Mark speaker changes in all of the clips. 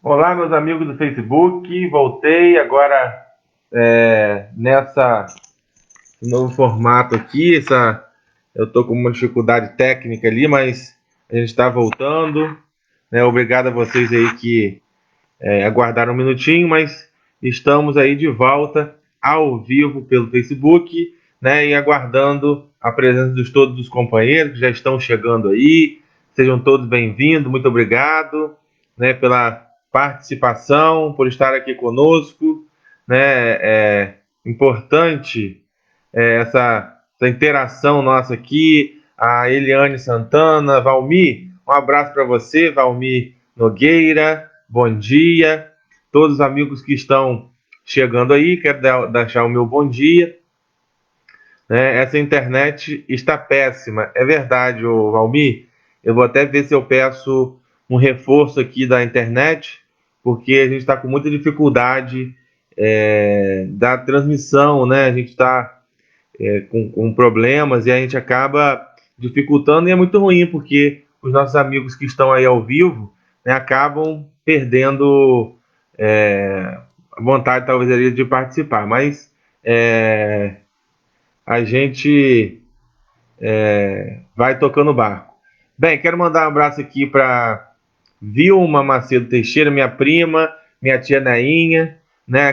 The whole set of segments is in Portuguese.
Speaker 1: Olá, meus amigos do Facebook. Voltei agora nessa novo formato aqui. Eu estou com uma dificuldade técnica ali, mas a gente está voltando. Né? Obrigado a vocês aí que aguardaram um minutinho, mas estamos aí de volta ao vivo pelo Facebook, né? E aguardando a presença de todos os companheiros que já estão chegando aí. Sejam todos bem-vindos. Muito obrigado, né, pela participação, por estar aqui conosco, né? É importante essa interação nossa aqui. A Eliane Santana, Valmir, um abraço para você, Valmir Nogueira, bom dia. Todos os amigos que estão chegando aí, quero deixar o meu bom dia. Essa internet está péssima, é verdade, Valmir. Eu vou até ver se eu peço um reforço aqui da internet, porque a gente está com muita dificuldade da transmissão, né? A gente está com problemas e a gente acaba dificultando e é muito ruim, porque os nossos amigos que estão aí ao vivo, né, acabam perdendo a vontade, talvez, ali, de participar. Mas é, a gente vai tocando o barco. Bem, quero mandar um abraço aqui para Vilma Macedo Teixeira, minha prima, minha tia Nainha, né?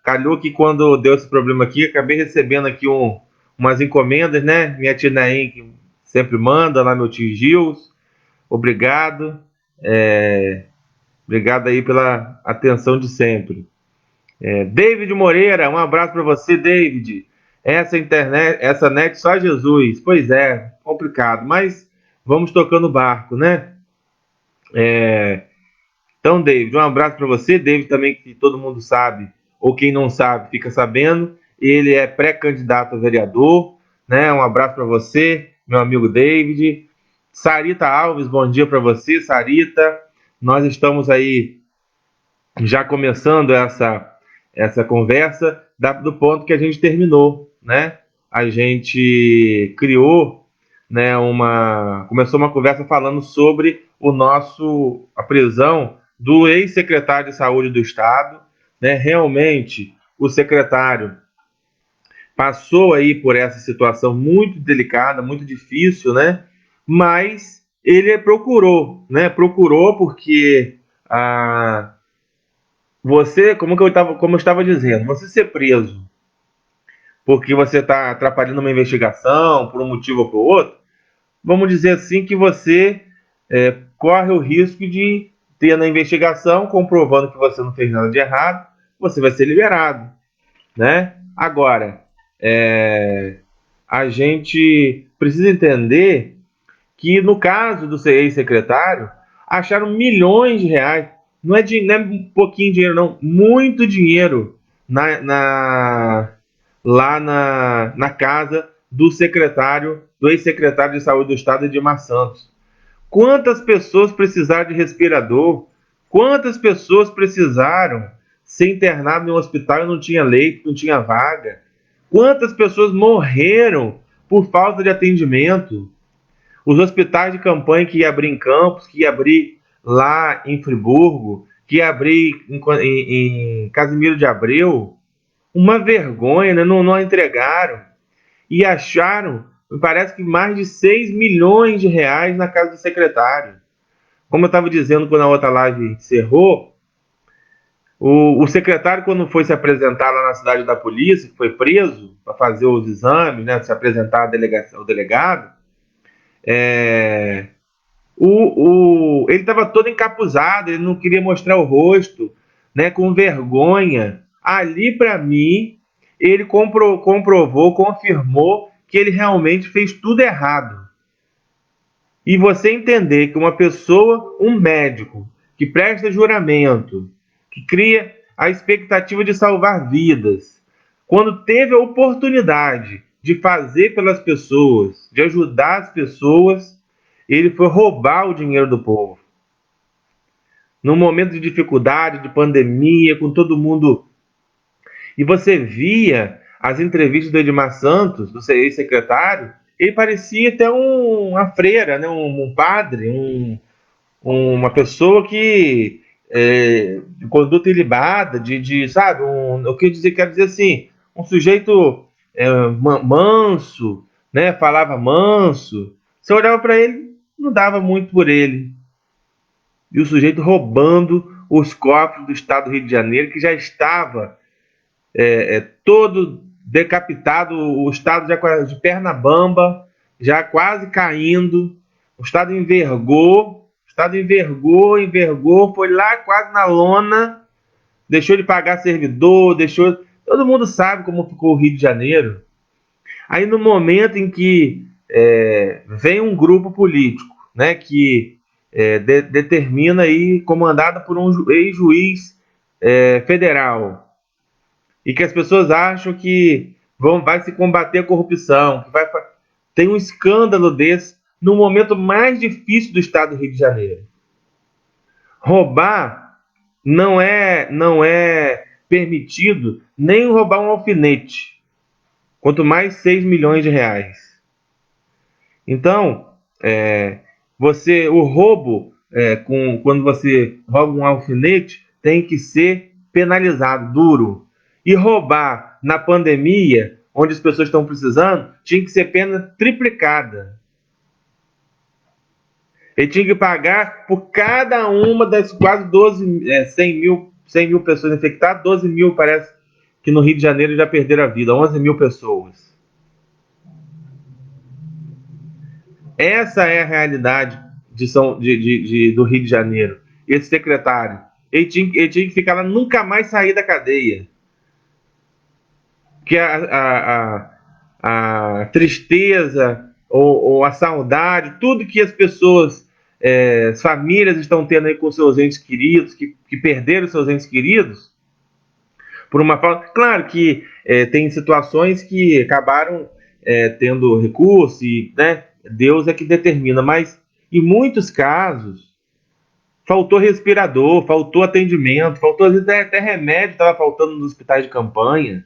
Speaker 1: Calhou que quando deu esse problema aqui, acabei recebendo aqui umas encomendas, né? Minha tia Nainha, que sempre manda, lá meu tio Gils, obrigado. É, obrigado aí pela atenção de sempre. David Moreira, um abraço para você, David. Essa internet, essa net só Jesus. Pois é, complicado, mas vamos tocando o barco, né? Então, David, um abraço para você. David também, que todo mundo sabe, ou quem não sabe, fica sabendo. Ele é pré-candidato a vereador, né? Um abraço para você, meu amigo David. Sarita Alves, bom dia para você, Sarita. Nós estamos aí já começando essa conversa do ponto que a gente terminou, né? A gente criou, né, começou uma conversa falando sobre a prisão do ex-secretário de Saúde do Estado, né? Realmente o secretário passou aí por essa situação muito delicada, muito difícil, né? Mas ele procurou, né? Procurou porque como eu estava dizendo, você ser preso porque você está atrapalhando uma investigação por um motivo ou por outro, vamos dizer assim que você corre o risco de ter na investigação, comprovando que você não fez nada de errado, você vai ser liberado, né? Agora, a gente precisa entender que no caso do ex-secretário, acharam milhões de reais. Não é um pouquinho de dinheiro, não. Muito dinheiro lá na casa do ex-secretário de Saúde do Estado, Edmar Santos. Quantas pessoas precisaram de respirador? Quantas pessoas precisaram ser internadas em um hospital e não tinha leito, não tinha vaga? Quantas pessoas morreram por falta de atendimento? Os hospitais de campanha que ia abrir em Campos, que ia abrir lá em Friburgo, que ia abrir em Casimiro de Abreu, uma vergonha, né? Não entregaram. E acharam, parece que mais de 6 milhões de reais na casa do secretário. Como eu estava dizendo quando a outra live encerrou, o secretário, quando foi se apresentar lá na cidade da polícia, que foi preso para fazer os exames, né, se apresentar ao delegado, ele estava todo encapuzado, ele não queria mostrar o rosto, né, com vergonha. Ali, para mim, ele comprovou, confirmou que ele realmente fez tudo errado. E você entender que uma pessoa, um médico, que presta juramento, que cria a expectativa de salvar vidas, quando teve a oportunidade de fazer pelas pessoas, de ajudar as pessoas, ele foi roubar o dinheiro do povo. Num momento de dificuldade, de pandemia, com todo mundo. E você via as entrevistas do Edmar Santos, do ex-secretário, ele parecia até uma freira, né? Um padre, uma pessoa que de conduta ilibada, sabe, quero dizer assim, um sujeito manso, né, falava manso, você olhava para ele, não dava muito por ele. E o sujeito roubando os cofres do estado do Rio de Janeiro, que já estava todo decapitado, o estado já de perna bamba, já quase caindo, o estado envergou, foi lá quase na lona, deixou de pagar servidor, todo mundo sabe como ficou o Rio de Janeiro. Aí no momento em que vem um grupo político, né, que determina aí, comandado por um ex-juiz federal, e que as pessoas acham que vai se combater a corrupção, tem um escândalo desse no momento mais difícil do estado do Rio de Janeiro. Roubar não é permitido nem roubar um alfinete, quanto mais 6 milhões de reais. Então, o roubo, quando você rouba um alfinete, tem que ser penalizado, duro. E roubar na pandemia, onde as pessoas estão precisando, tinha que ser pena triplicada. Ele tinha que pagar por cada uma das quase 100 mil pessoas infectadas, 12 mil parece que no Rio de Janeiro já perderam a vida, 11 mil pessoas. Essa é a realidade do Rio de Janeiro. Esse secretário, ele tinha que ficar lá, nunca mais sair da cadeia. Que a tristeza ou a saudade, tudo que as pessoas, as famílias estão tendo aí com seus entes queridos, que perderam seus entes queridos, por uma falta. Claro que tem situações que acabaram tendo recurso, e, né, Deus é que determina, mas em muitos casos faltou respirador, faltou atendimento, faltou às vezes até remédio, estava faltando nos hospitais de campanha.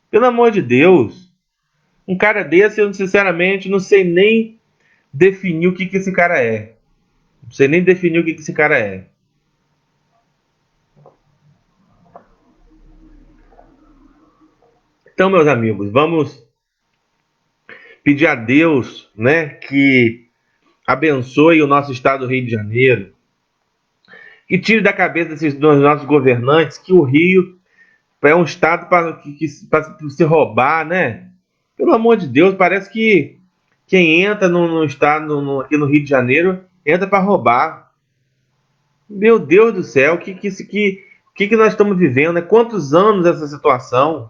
Speaker 1: Pelo amor de Deus, um cara desse, eu sinceramente não sei nem definir o que esse cara é. Não sei nem definir o que esse cara é. Então, meus amigos, vamos pedir a Deus, né, que abençoe o nosso estado do Rio de Janeiro, que tire da cabeça dos nossos governantes que o Rio é um estado para se roubar, né? Pelo amor de Deus, parece que quem entra no estado, aqui no Rio de Janeiro, entra para roubar. Meu Deus do céu, o que nós estamos vivendo? Né? Quantos anos essa situação?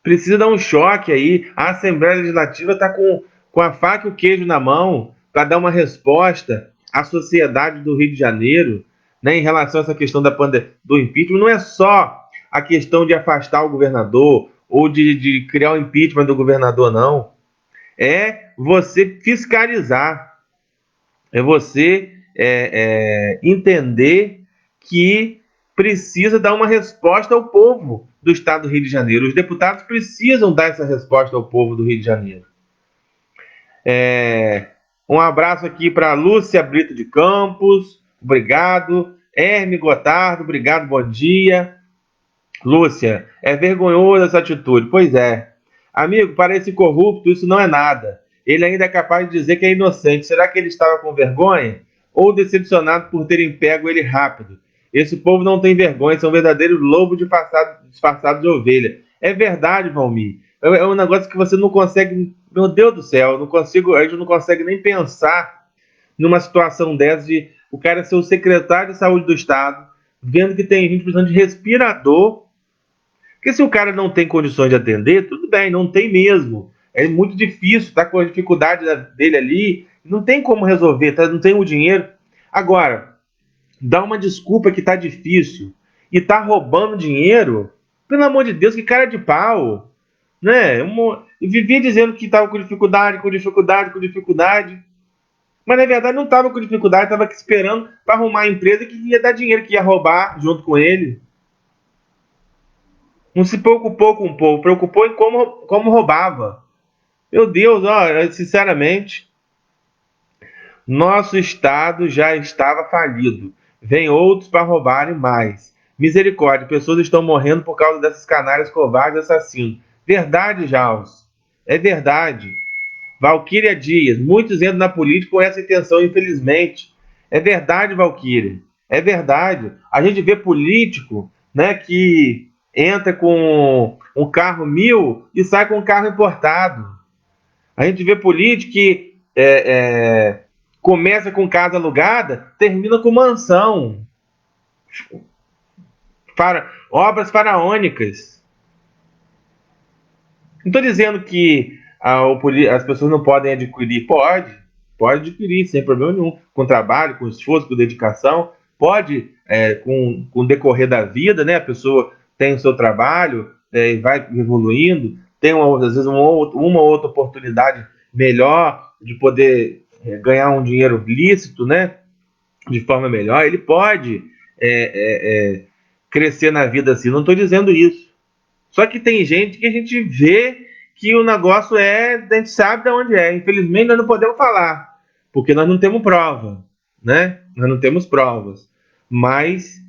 Speaker 1: Precisa dar um choque aí. A Assembleia Legislativa está com a faca e o queijo na mão para dar uma resposta à sociedade do Rio de Janeiro, né, em relação a essa questão do impeachment. Não é só a questão de afastar o governador ou de criar o impeachment do governador, não. É você fiscalizar. É você entender que precisa dar uma resposta ao povo do estado do Rio de Janeiro. Os deputados precisam dar essa resposta ao povo do Rio de Janeiro. Um abraço aqui para Lúcia Brito de Campos, obrigado. Herme Gotardo, obrigado, bom dia. Lúcia, é vergonhosa essa atitude. Pois é. Amigo, para esse corrupto, isso não é nada. Ele ainda é capaz de dizer que é inocente. Será que ele estava com vergonha? Ou decepcionado por terem pego ele rápido? Esse povo não tem vergonha, são verdadeiros lobos disfarçados de ovelha. É verdade, Valmir. É um negócio que você não consegue. Meu Deus do céu, a gente não consegue nem pensar numa situação dessa de o cara ser o secretário de saúde do estado, vendo que tem gente precisando de respirador. Porque se o cara não tem condições de atender, tudo bem, não tem mesmo. É muito difícil, tá com a dificuldade dele ali, não tem como resolver, tá? Não tem o dinheiro. Agora, dá uma desculpa que tá difícil e tá roubando dinheiro, pelo amor de Deus, que cara de pau. Né? Vivia dizendo que estava com dificuldade, mas na verdade não estava com dificuldade, estava esperando para arrumar a empresa que ia dar dinheiro, que ia roubar junto com ele. Não se preocupou com o povo, preocupou em como roubava. Meu Deus, sinceramente, nosso estado já estava falido. vem outros para roubarem mais. Misericórdia, pessoas estão morrendo por causa desses canalhas covardes e assassinos. Verdade, Jaus. É verdade. Valquíria Dias, muitos entram na política com essa intenção, infelizmente. É verdade, Valquíria. É verdade. A gente vê político, né, que entra com um carro 1.000 e sai com um carro importado. A gente vê político que começa com casa alugada, termina com mansão. Obras faraônicas. Não estou dizendo que as pessoas não podem adquirir. Pode adquirir, sem problema nenhum. Com trabalho, com esforço, com dedicação. Pode, com o decorrer da vida, né? A pessoa tem o seu trabalho, e vai evoluindo, tem às vezes uma outra oportunidade melhor de poder ganhar um dinheiro lícito, né? De forma melhor. Ele pode crescer na vida assim. Não estou dizendo isso. Só que tem gente que a gente vê que o negócio a gente sabe de onde é. Infelizmente, nós não podemos falar, porque nós não temos prova, né? Nós não temos provas. Mas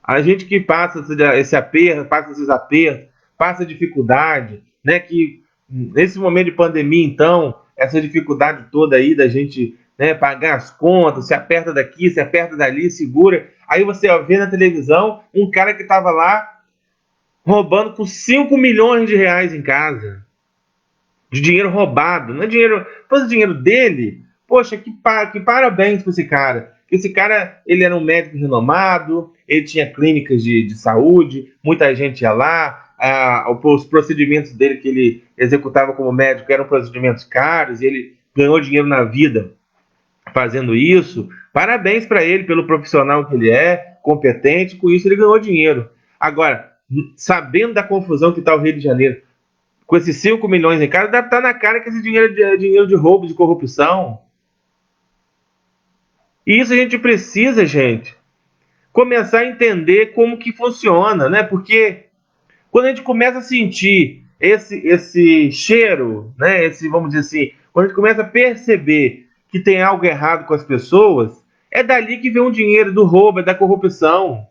Speaker 1: a gente que passa esse aperto, passa esses apertos, passa dificuldade, né? Que nesse momento de pandemia, então, essa dificuldade toda aí da gente, né, pagar as contas, se aperta daqui, se aperta dali, segura. Aí você vê na televisão um cara que estava lá roubando com 5 milhões de reais em casa. De dinheiro roubado. Não é dinheiro. Fosse dinheiro dele, poxa, que parabéns para esse cara. Esse cara, ele era um médico renomado, ele tinha clínicas de saúde, muita gente ia lá, os procedimentos dele que ele executava como médico eram procedimentos caros, e ele ganhou dinheiro na vida fazendo isso. Parabéns para ele pelo profissional que ele é, competente, com isso ele ganhou dinheiro. Agora, sabendo da confusão que está o Rio de Janeiro, com esses 5 milhões em casa, deve estar na cara que esse dinheiro é dinheiro de roubo, de corrupção. E isso a gente precisa, gente, começar a entender como que funciona, né? Porque quando a gente começa a sentir esse cheiro, né? Vamos dizer assim, quando a gente começa a perceber que tem algo errado com as pessoas, é dali que vem o dinheiro do roubo, é da corrupção.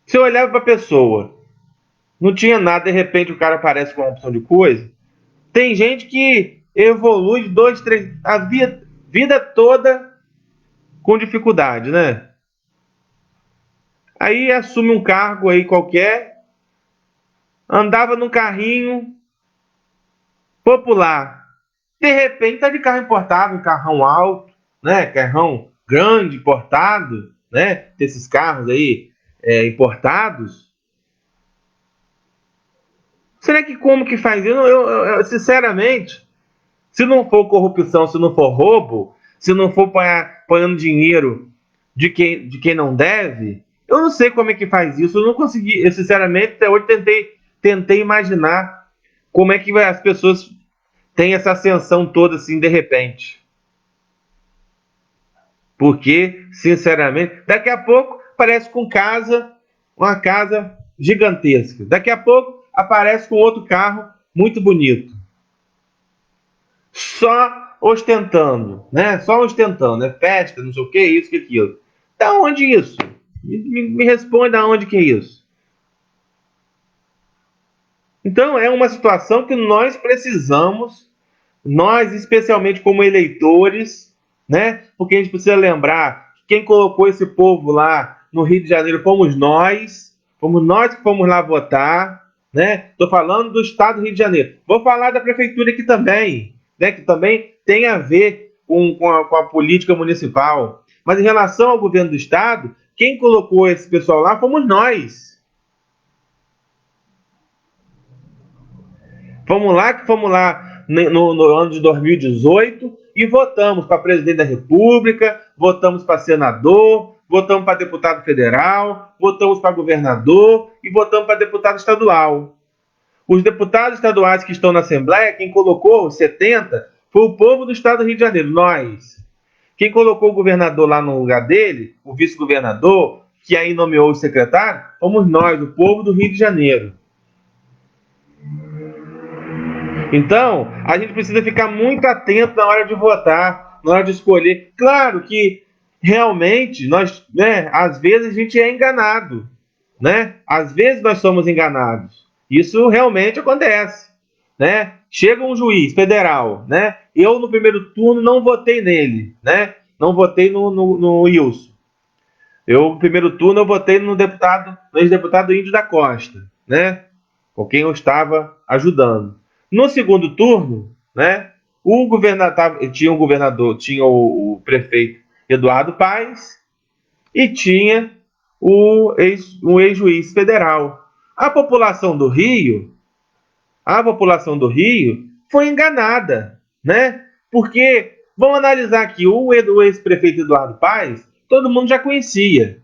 Speaker 1: Se eu olhava para a pessoa, não tinha nada, de repente o cara aparece com uma opção de coisa. Tem gente que evolui de 2, 3, a vida toda com dificuldade, né? Aí assume um cargo aí qualquer, andava num carrinho popular. De repente tá de carro importado, um carrão alto, né? Carrão grande, importado, né? Esses carros aí importados. Será que como que faz? Eu, sinceramente, se não for corrupção, se não for roubo, se não for ponhando dinheiro de quem não deve, eu não sei como é que faz isso. Eu não consegui, eu sinceramente, até hoje tentei imaginar como é que as pessoas têm essa ascensão toda assim de repente. Porque, sinceramente, daqui a pouco aparece com uma casa gigantesca. Daqui a pouco aparece com outro carro muito bonito. Só ostentando, né? Só ostentando, né? Festa, não sei o que, isso, que aquilo. Da onde isso? Me responde da onde que é isso. Então é uma situação que nós precisamos, nós especialmente como eleitores, né? Porque a gente precisa lembrar que quem colocou esse povo lá no Rio de Janeiro fomos nós que fomos lá votar, né? Estou falando do Estado do Rio de Janeiro. Vou falar da prefeitura aqui também, né? Que também tem a ver com a política municipal. Mas em relação ao governo do Estado, quem colocou esse pessoal lá fomos nós. Fomos lá no ano de 2018 e votamos para presidente da República, votamos para senador, votamos para deputado federal, votamos para governador e votamos para deputado estadual. Os deputados estaduais que estão na Assembleia, quem colocou os 70 foi o povo do estado do Rio de Janeiro, nós. Quem colocou o governador lá no lugar dele, o vice-governador, que aí nomeou o secretário, fomos nós, o povo do Rio de Janeiro. Então, a gente precisa ficar muito atento na hora de votar. na hora de escolher. Claro que realmente nós, né, às vezes a gente é enganado, né? Às vezes nós somos enganados. Isso realmente acontece, né? Chega um juiz federal, né? Eu no primeiro turno não votei nele, né? Não votei no Wilson. Eu no primeiro turno eu votei no ex-deputado Índio da Costa, né? Com quem eu estava ajudando. No segundo turno, né? O governador tinha um governador, tinha o prefeito Eduardo Paes e tinha um ex-juiz federal. A população do Rio, a população do Rio foi enganada, né? Porque, vamos analisar aqui, o ex-prefeito Eduardo Paes, todo mundo já conhecia.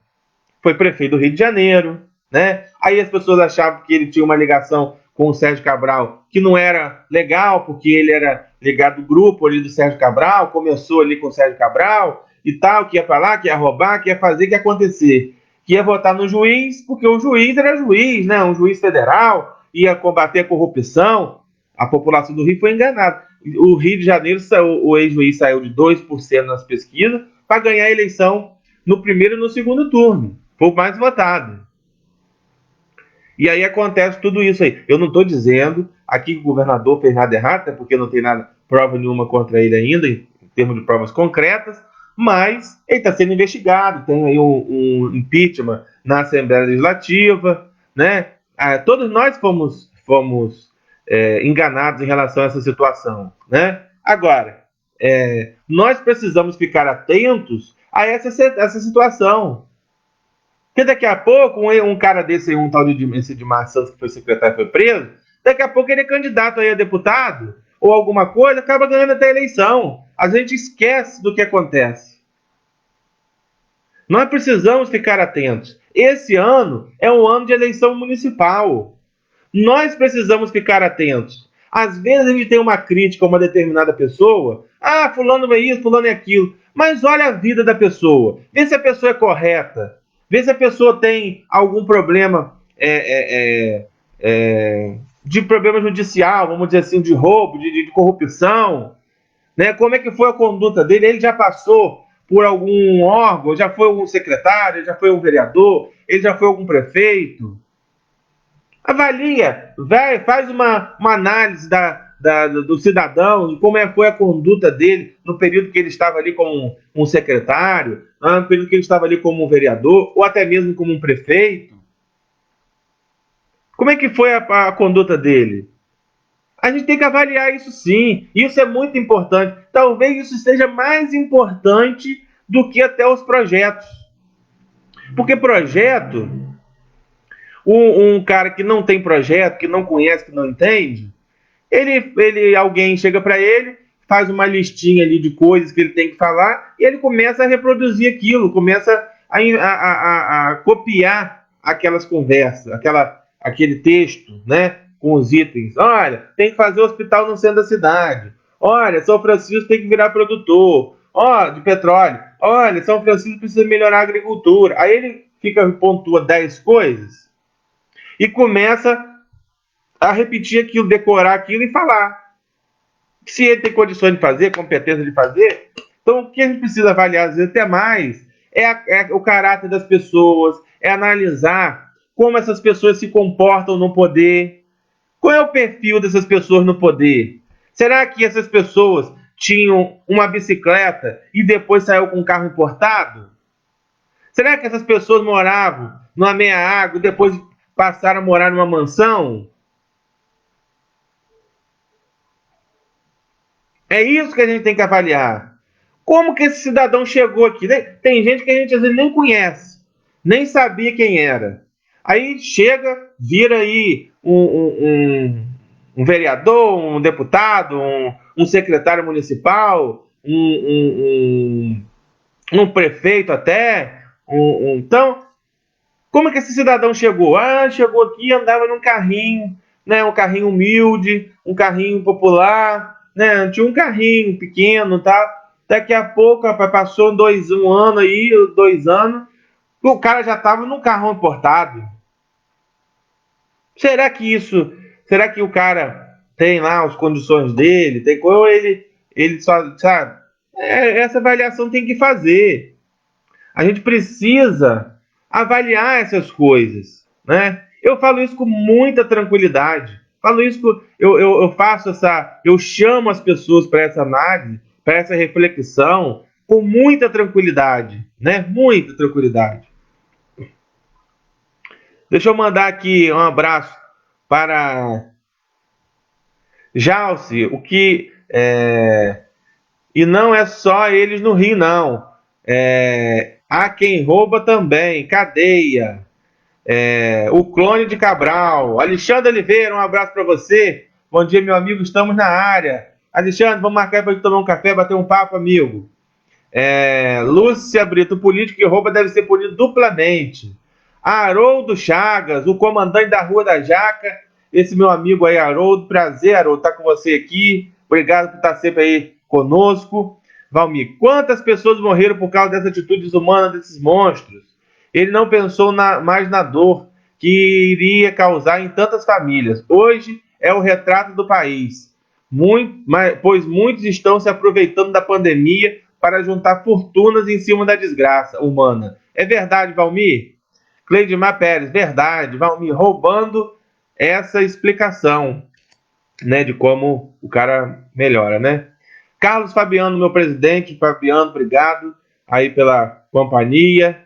Speaker 1: Foi prefeito do Rio de Janeiro, né? Aí as pessoas achavam que ele tinha uma ligação com o Sérgio Cabral, que não era legal, porque ele era ligado ao grupo ali do Sérgio Cabral, começou ali com o Sérgio Cabral e tal, que ia falar, que ia roubar, que ia fazer, que ia acontecer. Que ia votar no juiz, porque o juiz era juiz, né? Um juiz federal, ia combater a corrupção. A população do Rio foi enganada. O Rio de Janeiro, o ex-juiz saiu de 2% nas pesquisas para ganhar a eleição no primeiro e no segundo turno. Foi o mais votado. E aí acontece tudo isso aí. Eu não estou dizendo aqui que o governador fez nada errado, até porque não tem nada, prova nenhuma contra ele ainda, em termos de provas concretas, mas ele está sendo investigado, tem aí um impeachment na Assembleia Legislativa, né? Todos nós fomos enganados em relação a essa situação, né? Agora, nós precisamos ficar atentos a essa situação. Porque daqui a pouco, um cara desse aí, um tal de Edmar Santos, que foi secretário e foi preso, daqui a pouco ele é candidato aí a deputado, ou alguma coisa, acaba ganhando até a eleição. A gente esquece do que acontece. Nós precisamos ficar atentos. Esse ano é um ano de eleição municipal. Nós precisamos ficar atentos. Às vezes a gente tem uma crítica a uma determinada pessoa. Ah, fulano é isso, fulano é aquilo. Mas olha a vida da pessoa. Vê se a pessoa é correta. Vê se a pessoa tem algum problema de problema judicial, vamos dizer assim, de roubo, de corrupção. Né? Como é que foi a conduta dele? Ele já passou por algum órgão, já foi um secretário, já foi um vereador, ele já foi algum prefeito. Avalia, faz uma análise do cidadão, de como foi a conduta dele no período que ele estava ali como um secretário, no período que ele estava ali como um vereador, ou até mesmo como um prefeito. Como é que foi a conduta dele? A gente tem que avaliar isso sim. Isso é muito importante. Talvez isso seja mais importante do que até os projetos. Porque projeto, um cara que não tem projeto, que não conhece, que não entende, alguém chega para ele, faz uma listinha ali de coisas que ele tem que falar e ele começa a reproduzir aquilo, começa a copiar aquelas conversas, aquele texto, né? Com os itens. Olha, tem que fazer hospital no centro da cidade. Olha, São Francisco tem que virar produtor de petróleo. Olha, São Francisco precisa melhorar a agricultura. Aí ele pontua 10 coisas e começa a repetir aquilo, decorar aquilo e falar. Se ele tem condições de fazer, competência de fazer, então o que a gente precisa avaliar, às vezes, até mais, é o caráter das pessoas, é analisar como essas pessoas se comportam no poder. Qual é o perfil dessas pessoas no poder? Será que essas pessoas tinham uma bicicleta e depois saiu com um carro importado? Será que essas pessoas moravam numa meia água e depois passaram a morar numa mansão? É isso que a gente tem que avaliar. Como que esse cidadão chegou aqui? Tem gente que a gente às vezes nem conhece, nem sabia quem era. Aí chega, vira aí um vereador, um deputado, um secretário municipal, um prefeito até. Então, como que esse cidadão chegou? Chegou aqui e andava num carrinho, né? Um carrinho humilde, um carrinho popular, né? Tinha um carrinho pequeno, tá? Daqui a pouco, rapaz, passou um ano aí, 2 anos, o cara já estava num carro importado. Será que o cara tem lá as condições dele? Ou ele só, sabe? essa avaliação tem que fazer. A gente precisa avaliar essas coisas, né? Eu falo isso com muita tranquilidade. Falo isso com, eu faço essa, eu chamo as pessoas para essa análise, para essa reflexão, com muita tranquilidade, né? Muita tranquilidade. Deixa eu mandar aqui um abraço para Jalce, o que e não é só eles no Rio, não. Há quem rouba também, cadeia. O clone de Cabral. Alexandre Oliveira, um abraço para você. Bom dia, meu amigo, estamos na área. Alexandre, vamos marcar para tomar um café, bater um papo, amigo. Lúcia Brito, o político que rouba deve ser punido duplamente. Haroldo Chagas, o comandante da Rua da Jaca. Esse meu amigo aí, Haroldo. Prazer, Haroldo, estar com você aqui. Obrigado por estar sempre aí conosco. Valmir, quantas pessoas morreram por causa dessa atitude desumana desses monstros? Ele não pensou mais na dor que iria causar em tantas famílias. Hoje é o retrato do país. Pois muitos estão se aproveitando da pandemia para juntar fortunas em cima da desgraça humana. É verdade, Valmir? Cleidmar Pérez, verdade, Valmir, roubando essa explicação, né, de como o cara melhora, né? Carlos Fabiano, meu presidente, Fabiano, obrigado aí pela companhia.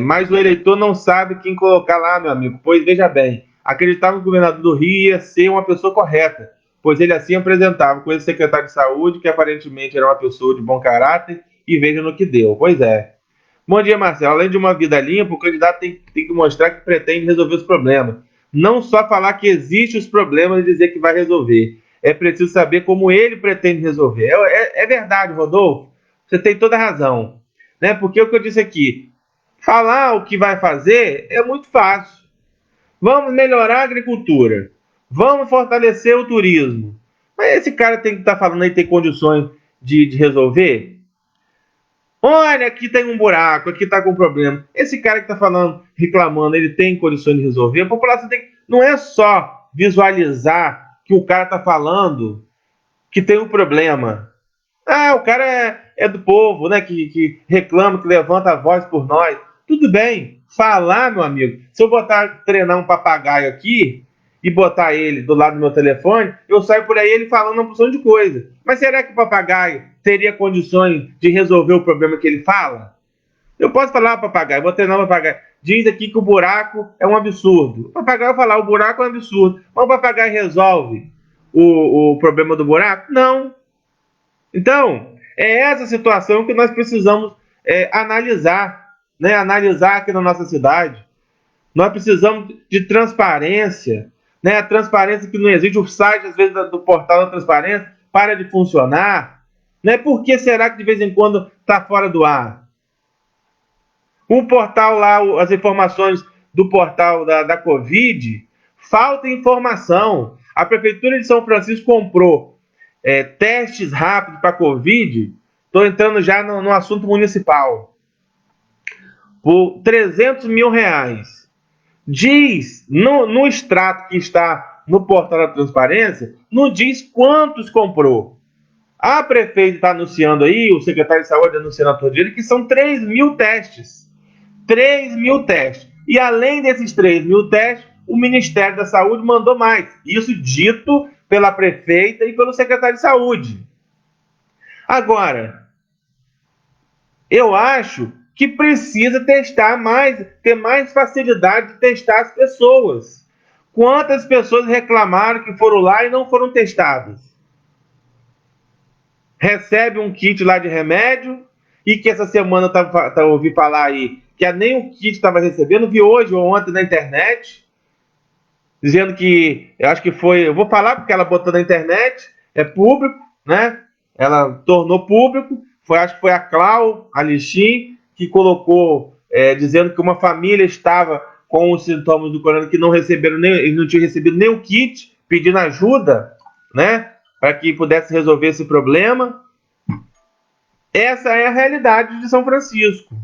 Speaker 1: Mas o eleitor não sabe quem colocar lá, meu amigo, pois veja bem, acreditava que o governador do Rio ia ser uma pessoa correta, pois ele assim apresentava com esse secretário de saúde, que aparentemente era uma pessoa de bom caráter, e veja no que deu. Pois é. Bom dia, Marcelo. Além de uma vida limpa, o candidato tem que mostrar que pretende resolver os problemas. Não só falar que existem os problemas e dizer que vai resolver. É preciso saber como ele pretende resolver. É verdade, Rodolfo. Você tem toda a razão. Né? Porque o que eu disse aqui, falar o que vai fazer é muito fácil. Vamos melhorar a agricultura. Vamos fortalecer o turismo. Mas esse cara tem que estar falando aí, tem condições de resolver? Olha, aqui tem um buraco, aqui está com problema. Esse cara que está falando, reclamando, ele tem condições de resolver? A população tem. Não é só visualizar que o cara está falando que tem um problema. Ah, o cara é do povo, né? Que reclama, que levanta a voz por nós. Tudo bem, falar, meu amigo. Se eu treinar um papagaio aqui e botar ele do lado do meu telefone, eu saio por aí ele falando uma porção de coisa. Mas será que o papagaio teria condições de resolver o problema que ele fala? Eu posso falar, papagaio, vou treinar o papagaio. Diz aqui que o buraco é um absurdo. O papagaio vai falar, o buraco é um absurdo. Mas o papagaio resolve o problema do buraco? Não. Então, é essa situação que nós precisamos analisar, né? Analisar aqui na nossa cidade. Nós precisamos de transparência, né? A transparência que não existe, o site, às vezes, do portal da transparência para de funcionar. Né? Por que será que de vez em quando está fora do ar? O portal lá, as informações do portal da Covid, falta informação. A Prefeitura de São Francisco comprou testes rápidos para Covid. Estou entrando já no assunto municipal. Por R$300 mil. Diz, no extrato que está no portal da transparência, não diz quantos comprou. A prefeita está anunciando aí, o secretário de saúde anunciando a todo dia, que são 3 mil testes. 3 mil testes. E além desses 3 mil testes, o Ministério da Saúde mandou mais. Isso dito pela prefeita e pelo secretário de saúde. Agora, eu acho que precisa testar mais, ter mais facilidade de testar as pessoas. Quantas pessoas reclamaram que foram lá e não foram testadas? Recebe um kit lá de remédio e que essa semana eu ouvi falar aí que nem o kit estava recebendo, vi hoje ou ontem na internet, dizendo que, eu acho que foi, eu vou falar porque ela botou na internet, é público, né? Ela tornou público, acho que foi a Clau, a Lixim, que colocou, dizendo que uma família estava com os sintomas do corona que não receberam nem, eles não tinham recebido nem o kit, pedindo ajuda, né? Para que pudesse resolver esse problema. Essa é a realidade de São Francisco,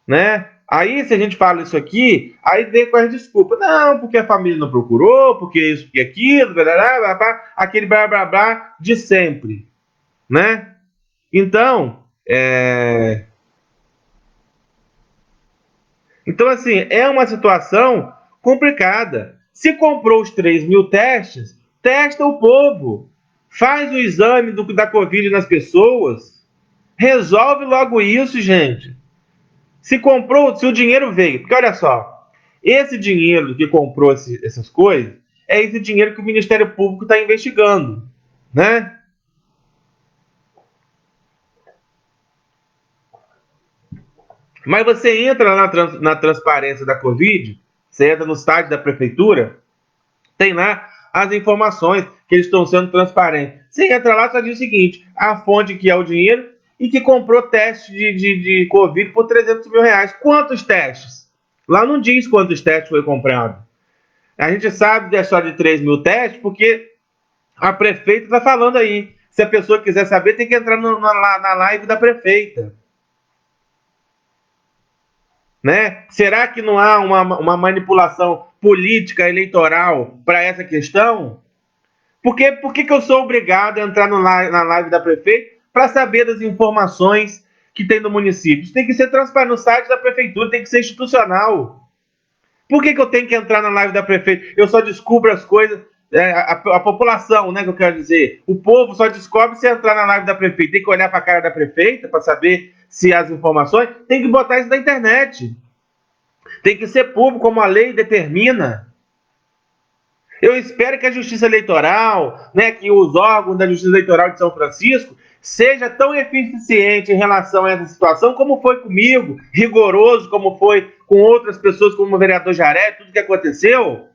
Speaker 1: né? Aí, se a gente fala isso aqui, aí vem com as desculpas. Não, porque a família não procurou, porque isso, porque aquilo, blá, blá, blá, blá, aquele blá, blá, blá de sempre, né? Então, assim, é uma situação complicada. Se comprou os 3.000 testes, testa o povo. Faz o exame da Covid nas pessoas. Resolve logo isso, gente. Se o dinheiro veio. Porque olha só, esse dinheiro que comprou essas coisas, é esse dinheiro que o Ministério Público está investigando, né? Mas você entra na transparência da Covid, você entra no site da prefeitura, tem lá as informações que eles estão sendo transparentes. Você entra lá e só diz o seguinte: a fonte que é o dinheiro e que comprou teste de Covid por 300 mil reais. Quantos testes? Lá não diz quantos testes foi comprado. A gente sabe de só de 3.000 testes porque a prefeita está falando aí. Se a pessoa quiser saber, tem que entrar na live da prefeita. Né? Será que não há uma manipulação política eleitoral para essa questão? Por que eu sou obrigado a entrar na live da prefeita para saber das informações que tem no município? Isso tem que ser transparente no site da prefeitura, tem que ser institucional. Por que eu tenho que entrar na live da prefeita? Eu só descubro as coisas, a população, né, que eu quero dizer. O povo só descobre se entrar na live da prefeita. Tem que olhar para a cara da prefeita para saber se as informações. Tem que botar isso na internet. Tem que ser público, como a lei determina. Eu espero que a Justiça Eleitoral, né, que os órgãos da Justiça Eleitoral de São Francisco, seja tão eficiente em relação a essa situação como foi comigo, rigoroso como foi com outras pessoas, como o vereador Jaré, tudo que aconteceu.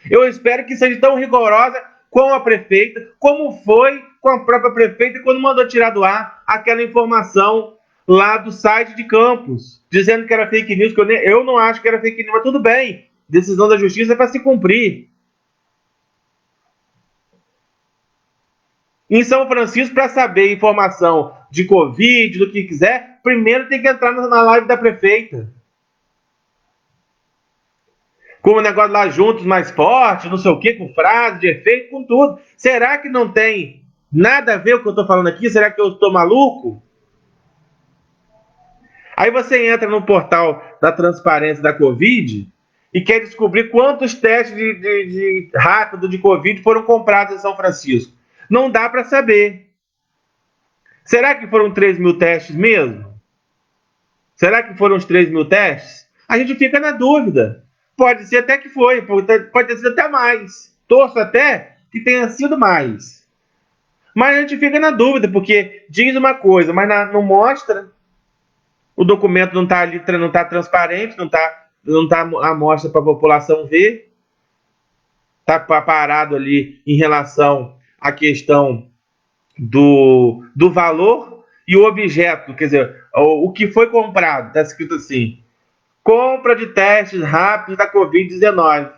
Speaker 1: Eu espero que seja tão rigorosa com a prefeita, como foi com a própria prefeita quando mandou tirar do ar aquela informação lá do site de Campos, dizendo que era fake news, que eu não acho que era fake news, mas tudo bem, decisão da Justiça é para se cumprir. Em São Francisco, para saber informação de Covid, do que quiser, primeiro tem que entrar na live da prefeita. Com o negócio lá juntos mais forte, não sei o que, com frase de efeito, com tudo. Será que não tem nada a ver com o que eu estou falando aqui? Será que eu estou maluco? Aí você entra no portal da transparência da Covid e quer descobrir quantos testes de rápido de Covid foram comprados em São Francisco. Não dá para saber. Será que foram 3.000 testes mesmo? Será que foram os 3.000 testes? A gente fica na dúvida. Pode ser até que foi, pode ter sido até mais. Torço até que tenha sido mais. Mas a gente fica na dúvida, porque diz uma coisa, mas não mostra. O documento não está ali, não está transparente, não está à mostra para a população ver. Está parado ali em relação à questão do valor e o objeto, quer dizer, o que foi comprado. Está escrito assim: compra de testes rápidos da Covid-19.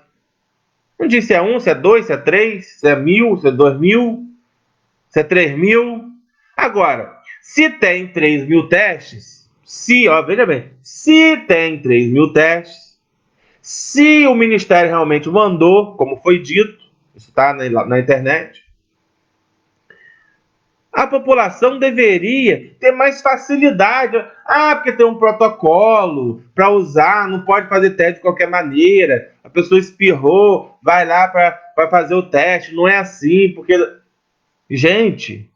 Speaker 1: Não diz se é 1, se é 2, se é 3, se é 1.000, se é 2.000, se é 3.000. Agora, se tem 3.000 testes, veja bem, se tem 3.000 testes, se o Ministério realmente mandou, como foi dito, isso está na internet, a população deveria ter mais facilidade. Porque tem um protocolo para usar, não pode fazer teste de qualquer maneira. A pessoa espirrou, vai lá para fazer o teste. Não é assim, porque... Gente,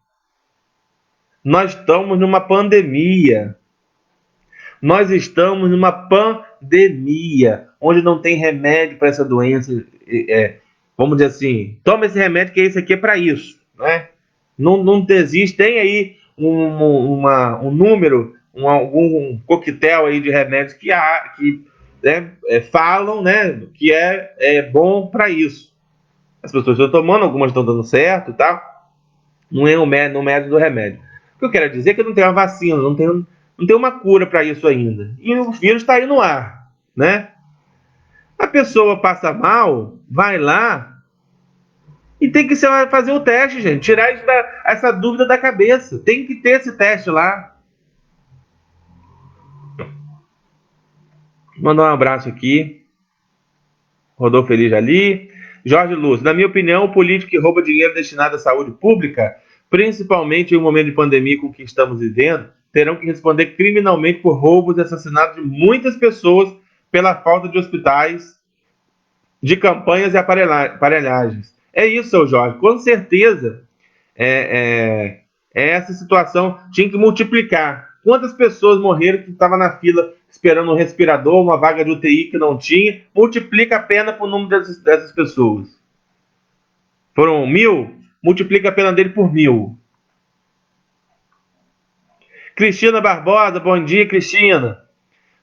Speaker 1: nós estamos numa pandemia. Nós estamos numa pandemia, onde não tem remédio para essa doença. Vamos dizer assim, toma esse remédio que esse aqui é para isso, né? Não existe, tem aí um número, algum coquetel aí de remédios que falam, né, que é bom para isso. As pessoas estão tomando, algumas estão dando certo, tá? Não é o método do remédio. O que eu quero dizer é que não tem uma vacina, não tem uma cura para isso ainda. E o vírus está aí no ar, né? A pessoa passa mal, vai lá e tem que fazer o teste, gente. Tirar essa dúvida da cabeça. Tem que ter esse teste lá. Mandar um abraço aqui. Rodolfo Feliz ali. Jorge Lúcio. Na minha opinião, o político que rouba dinheiro destinado à saúde pública principalmente em um momento de pandemia com que estamos vivendo, terão que responder criminalmente por roubos e assassinatos de muitas pessoas pela falta de hospitais, de campanhas e aparelhagens. É isso, seu Jorge. Com certeza, essa situação tinha que multiplicar. Quantas pessoas morreram que estavam na fila esperando um respirador, uma vaga de UTI que não tinha? Multiplica a pena por número dessas pessoas. Foram 1.000, multiplica a pena dele por 1.000. Cristina Barbosa, bom dia, Cristina.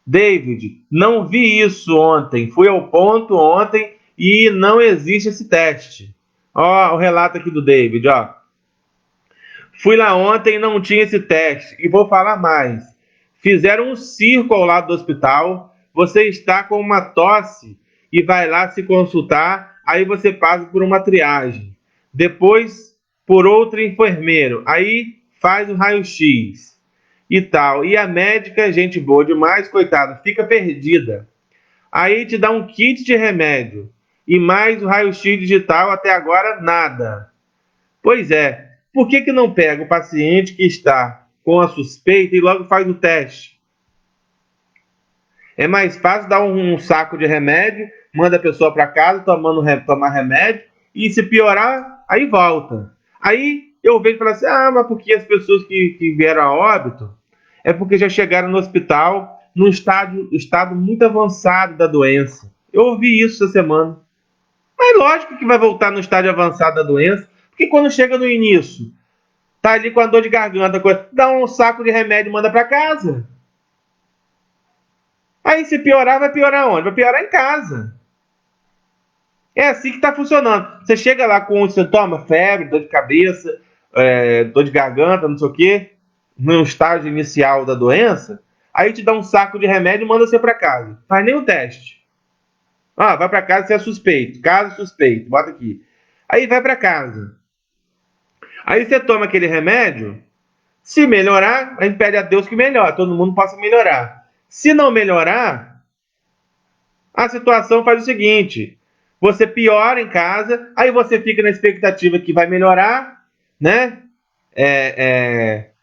Speaker 1: David, não vi isso ontem. Fui ao ponto ontem e não existe esse teste. Ó, o relato aqui do David, ó. Fui lá ontem e não tinha esse teste. E vou falar mais. Fizeram um circo ao lado do hospital. Você está com uma tosse e vai lá se consultar. Aí você passa por uma triagem. Depois, por outro enfermeiro. Aí faz um raio-x e tal. E a médica, gente boa demais, coitada, fica perdida. Aí te dá um kit de remédio. E mais o raio-x digital, até agora nada. Pois é. Por que não pega o paciente que está com a suspeita e logo faz o teste? É mais fácil dar um saco de remédio, manda a pessoa para casa tomar remédio, e se piorar, aí volta. Aí eu vejo e falo assim, mas porque as pessoas que vieram a óbito é porque já chegaram no hospital num estado muito avançado da doença. Eu ouvi isso essa semana. Mas lógico que vai voltar no estágio avançado da doença, porque quando chega no início, tá ali com a dor de garganta, dá um saco de remédio e manda para casa. Aí se piorar, vai piorar onde? Vai piorar em casa. É assim que está funcionando. Você chega lá com um sintoma, febre, dor de cabeça, dor de garganta, não sei o quê, no estágio inicial da doença, aí te dá um saco de remédio e manda você para casa. Faz nem o teste. Vai para casa se é suspeito. Caso suspeito, bota aqui. Aí vai para casa. Aí você toma aquele remédio. Se melhorar, a gente pede a Deus que melhore. Todo mundo possa melhorar. Se não melhorar, a situação faz o seguinte: você piora em casa, aí você fica na expectativa que vai melhorar, né?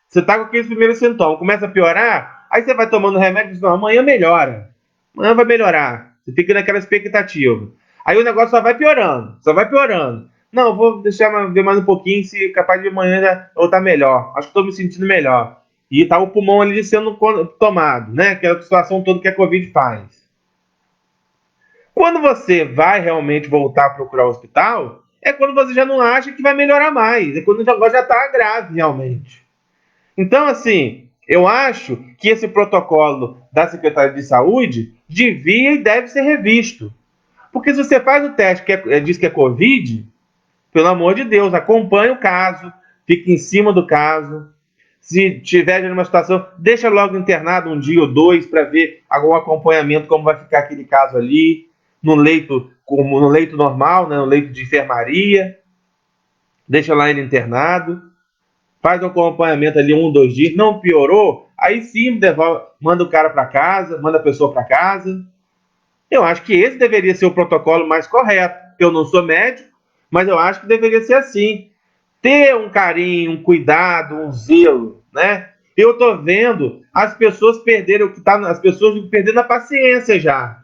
Speaker 1: Você tá com aqueles primeiros sintomas, começa a piorar, aí você vai tomando remédio e diz, não, amanhã melhora. Amanhã vai melhorar. Você fica naquela expectativa. Aí o negócio só vai piorando, só vai piorando. Não, vou deixar ver mais um pouquinho, se capaz de amanhã eu estar melhor. Acho que estou me sentindo melhor. E tá o pulmão ali sendo tomado, né? Aquela situação toda que a Covid faz. Quando você vai realmente voltar a procurar o hospital, é quando você já não acha que vai melhorar mais. É quando o negócio já está grave realmente. Então, assim, eu acho que esse protocolo da Secretaria de Saúde devia e deve ser revisto. Porque se você faz o teste que diz que é Covid, pelo amor de Deus, acompanhe o caso, fique em cima do caso. Se tiver numa situação, deixa logo internado um dia ou dois para ver algum acompanhamento, como vai ficar aquele caso ali, no leito, como no leito normal, né, no leito de enfermaria. Deixa lá ele internado, faz um acompanhamento ali 1, 2 dias, não piorou, aí sim manda o cara para casa, manda a pessoa para casa. Eu acho que esse deveria ser o protocolo mais correto. Eu não sou médico, mas eu acho que deveria ser assim. Ter um carinho, um cuidado, um zelo, né? Eu tô vendo as pessoas perderem o que tá, as pessoas perdendo a paciência já.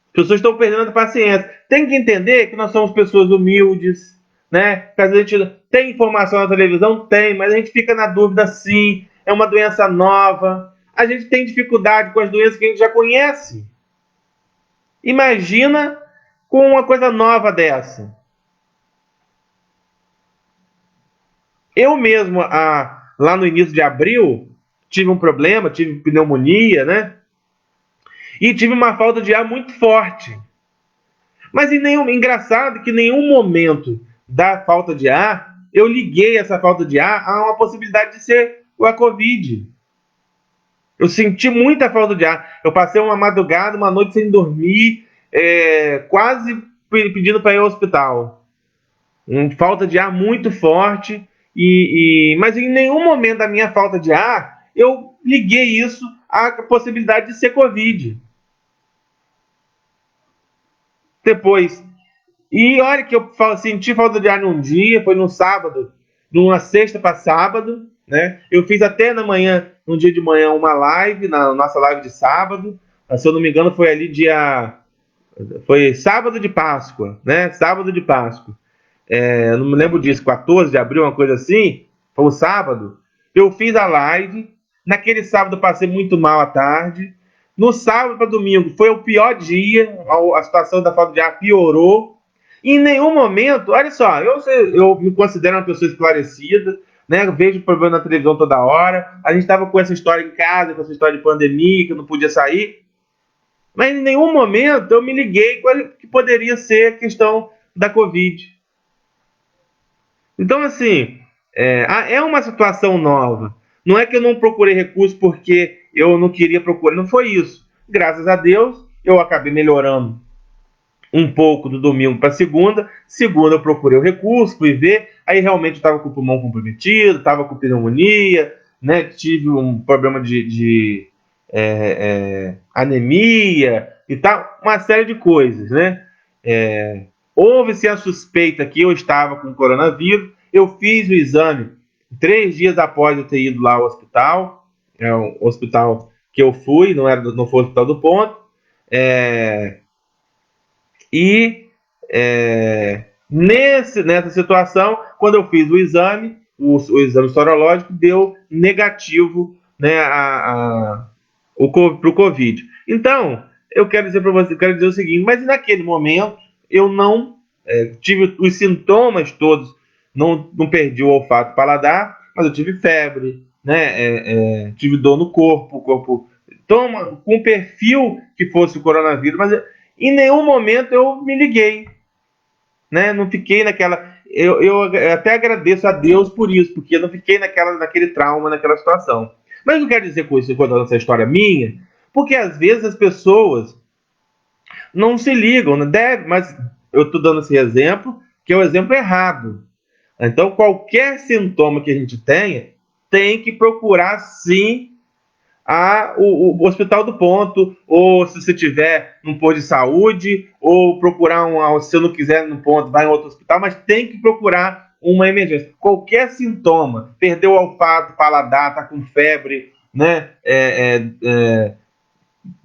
Speaker 1: As pessoas estão perdendo a paciência. Tem que entender que nós somos pessoas humildes, né? Que a gente tem informação na televisão, tem, mas a gente fica na dúvida sim. É uma doença nova. A gente tem dificuldade com as doenças que a gente já conhece. Imagina com uma coisa nova dessa. Eu mesmo, lá no início de abril, tive um problema, tive pneumonia, né? E tive uma falta de ar muito forte. Mas engraçado que em nenhum momento da falta de ar, eu liguei essa falta de ar a uma possibilidade de ser a Covid. Eu senti muita falta de ar. Eu passei uma madrugada, uma noite sem dormir, quase pedindo para ir ao hospital. Falta de ar muito forte. Mas em nenhum momento da minha falta de ar, eu liguei isso à possibilidade de ser Covid. Depois. E olha que eu senti falta de ar num dia, foi no sábado. de uma sexta para sábado, né? Eu fiz até na manhã, no dia de manhã, uma live, na nossa live de sábado. Se eu não me engano, foi ali foi sábado de Páscoa, né? Sábado de Páscoa. Eu não me lembro disso, 14 de abril, uma coisa assim. Foi o sábado. Eu fiz a live. Naquele sábado eu passei muito mal à tarde. No sábado para domingo foi o pior dia. A situação da falta de ar piorou. E em nenhum momento, olha só, eu me considero uma pessoa esclarecida, né? Eu vejo problema na televisão toda hora. A gente estava com essa história em casa, com essa história de pandemia, que eu não podia sair. Mas em nenhum momento eu me liguei que poderia ser a questão da Covid. Então, assim, é uma situação nova. Não é que eu não procurei recurso porque eu não queria procurar, não foi isso. Graças a Deus, eu acabei melhorando um pouco do domingo para segunda. Segunda eu procurei o recurso, fui ver, aí realmente estava com o pulmão comprometido, estava com pneumonia, né? Tive um problema de anemia e tal, uma série de coisas, né? Houve-se a suspeita que eu estava com coronavírus. Eu fiz o exame 3 dias após eu ter ido lá ao hospital. É o hospital que eu fui, não foi o Hospital do Ponto. E nessa situação, quando eu fiz o exame, o exame sorológico deu negativo, né, para o Covid. Então, eu quero dizer para você, eu quero dizer o seguinte, mas naquele momento eu não tive os sintomas todos, não perdi o olfato e paladar, mas eu tive febre, né, tive dor no corpo, o corpo com um perfil que fosse o coronavírus, mas em nenhum momento eu me liguei, né? Não fiquei naquela. Eu até agradeço a Deus por isso, porque eu não fiquei naquele trauma, naquela situação. Mas eu quero dizer com isso, contando essa história minha, porque às vezes as pessoas não se ligam, né? Mas eu estou dando esse exemplo, que é o exemplo errado. Então, qualquer sintoma que a gente tenha, tem que procurar sim o Hospital do Ponto, ou se você tiver num posto de saúde, ou procurar se eu não quiser no ponto, vai em outro hospital, mas tem que procurar uma emergência. Qualquer sintoma, perdeu o olfato, paladar, tá com febre, né?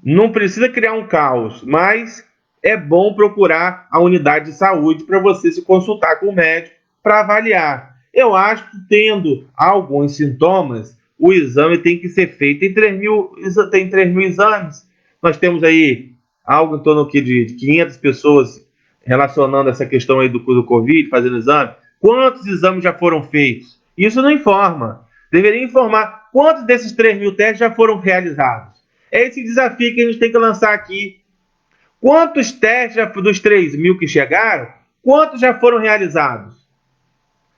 Speaker 1: Não precisa criar um caos, mas é bom procurar a unidade de saúde para você se consultar com o médico para avaliar. Eu acho que tendo alguns sintomas, o exame tem que ser feito. Tem 3 mil exames. Nós temos aí algo em torno aqui de 500 pessoas relacionando essa questão aí do Covid, fazendo exame. Quantos exames já foram feitos? Isso não informa. Deveria informar quantos desses 3 mil testes já foram realizados. É esse desafio que a gente tem que lançar aqui. Quantos testes dos 3 mil que chegaram, quantos já foram realizados?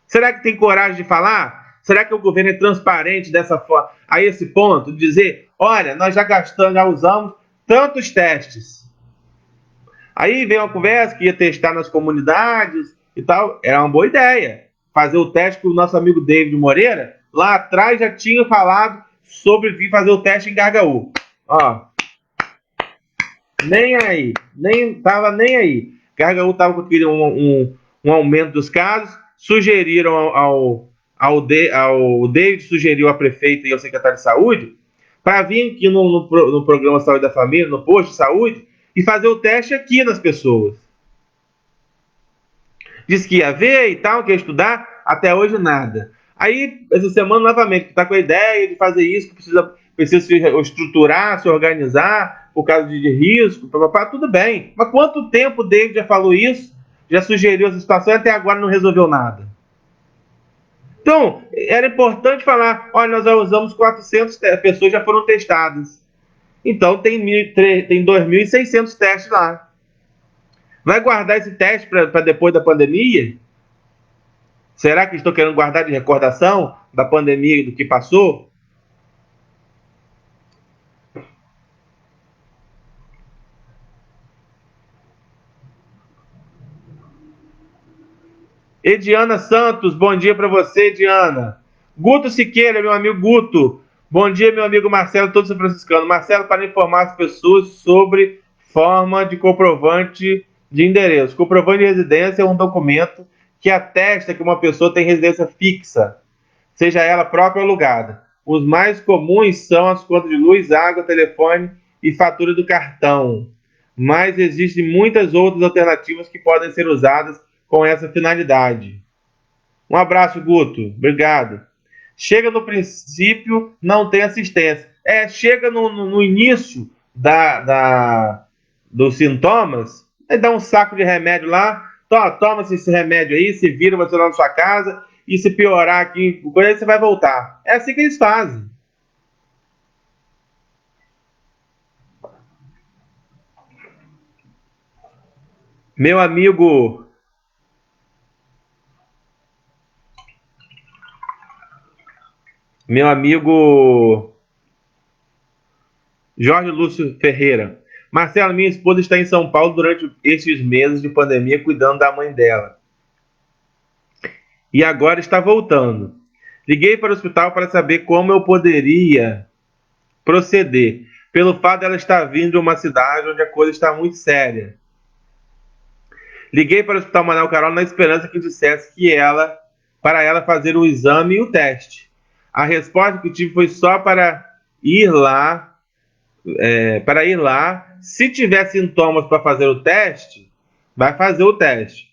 Speaker 1: Será que tem coragem de falar? Será que o governo é transparente dessa forma, a esse ponto, de dizer, olha, nós já usamos tantos testes. Aí vem uma conversa que ia testar nas comunidades e tal. Era uma boa ideia. Fazer o teste que o nosso amigo David Moreira, lá atrás, já tinha falado sobre vir fazer o teste em Gargaú. Ó, nem aí, nem aí. Gargaú estava com um aumento dos casos, sugeriram ao David, sugeriu à prefeita e ao secretário de saúde para vir aqui no programa Saúde da Família, no posto de saúde, e fazer o teste aqui nas pessoas. Disse que ia ver e tal, que ia estudar, até hoje nada. Aí, essa semana, novamente, está com a ideia de fazer isso, que precisa se estruturar, se organizar, por causa de risco, tudo bem. Mas quanto tempo o David já falou isso, já sugeriu essa situação e até agora não resolveu nada? Então, era importante falar, olha, nós já usamos 400 pessoas já foram testadas. Então, tem 2.600 testes lá. Vai guardar esse teste para depois da pandemia? Será que estou querendo guardar de recordação da pandemia e do que passou? Ediana Santos, bom dia para você, Ediana. Guto Siqueira, meu amigo Guto. Bom dia, meu amigo Marcelo, todo São Franciscano. Marcelo, para informar as pessoas sobre forma de comprovante de endereço. Comprovante de residência é um documento que atesta que uma pessoa tem residência fixa, seja ela própria ou alugada. Os mais comuns são as contas de luz, água, telefone e fatura do cartão. Mas existem muitas outras alternativas que podem ser usadas com essa finalidade. Um abraço, Guto. Obrigado. Chega no princípio, não tem assistência. Chega no início dos sintomas, aí dá um saco de remédio lá, toma esse remédio aí, se vira você lá na sua casa, e se piorar aqui, aí você vai voltar. É assim que eles fazem. Meu amigo Jorge Lúcio Ferreira. Marcelo, minha esposa está em São Paulo durante estes meses de pandemia cuidando da mãe dela. E agora está voltando. Liguei para o hospital para saber como eu poderia proceder, pelo fato dela estar vindo de uma cidade onde a coisa está muito séria. Liguei para o Hospital Manuel Carol na esperança que dissesse para ela fazer o exame e o teste. A resposta que tive foi só para ir lá. Se tiver sintomas para fazer o teste, vai fazer o teste.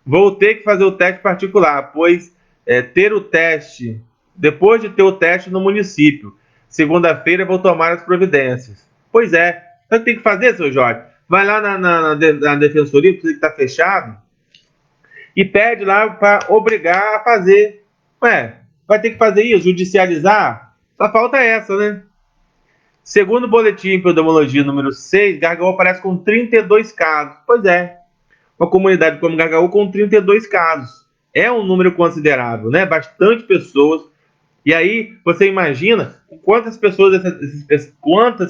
Speaker 1: Vou ter que fazer o teste particular, pois ter o teste, depois de ter o teste no município, segunda-feira vou tomar as providências. Pois é. Então o que tem que fazer, seu Jorge? Vai lá na defensoria, que está fechado, e pede lá para obrigar a fazer. Vai ter que fazer isso, judicializar? Só falta essa, né? Segundo o boletim de epidemiologia número 6, Gargaú aparece com 32 casos. Pois é, uma comunidade como Gargaú com 32 casos. É um número considerável, né? Bastante pessoas. E aí, você imagina quantas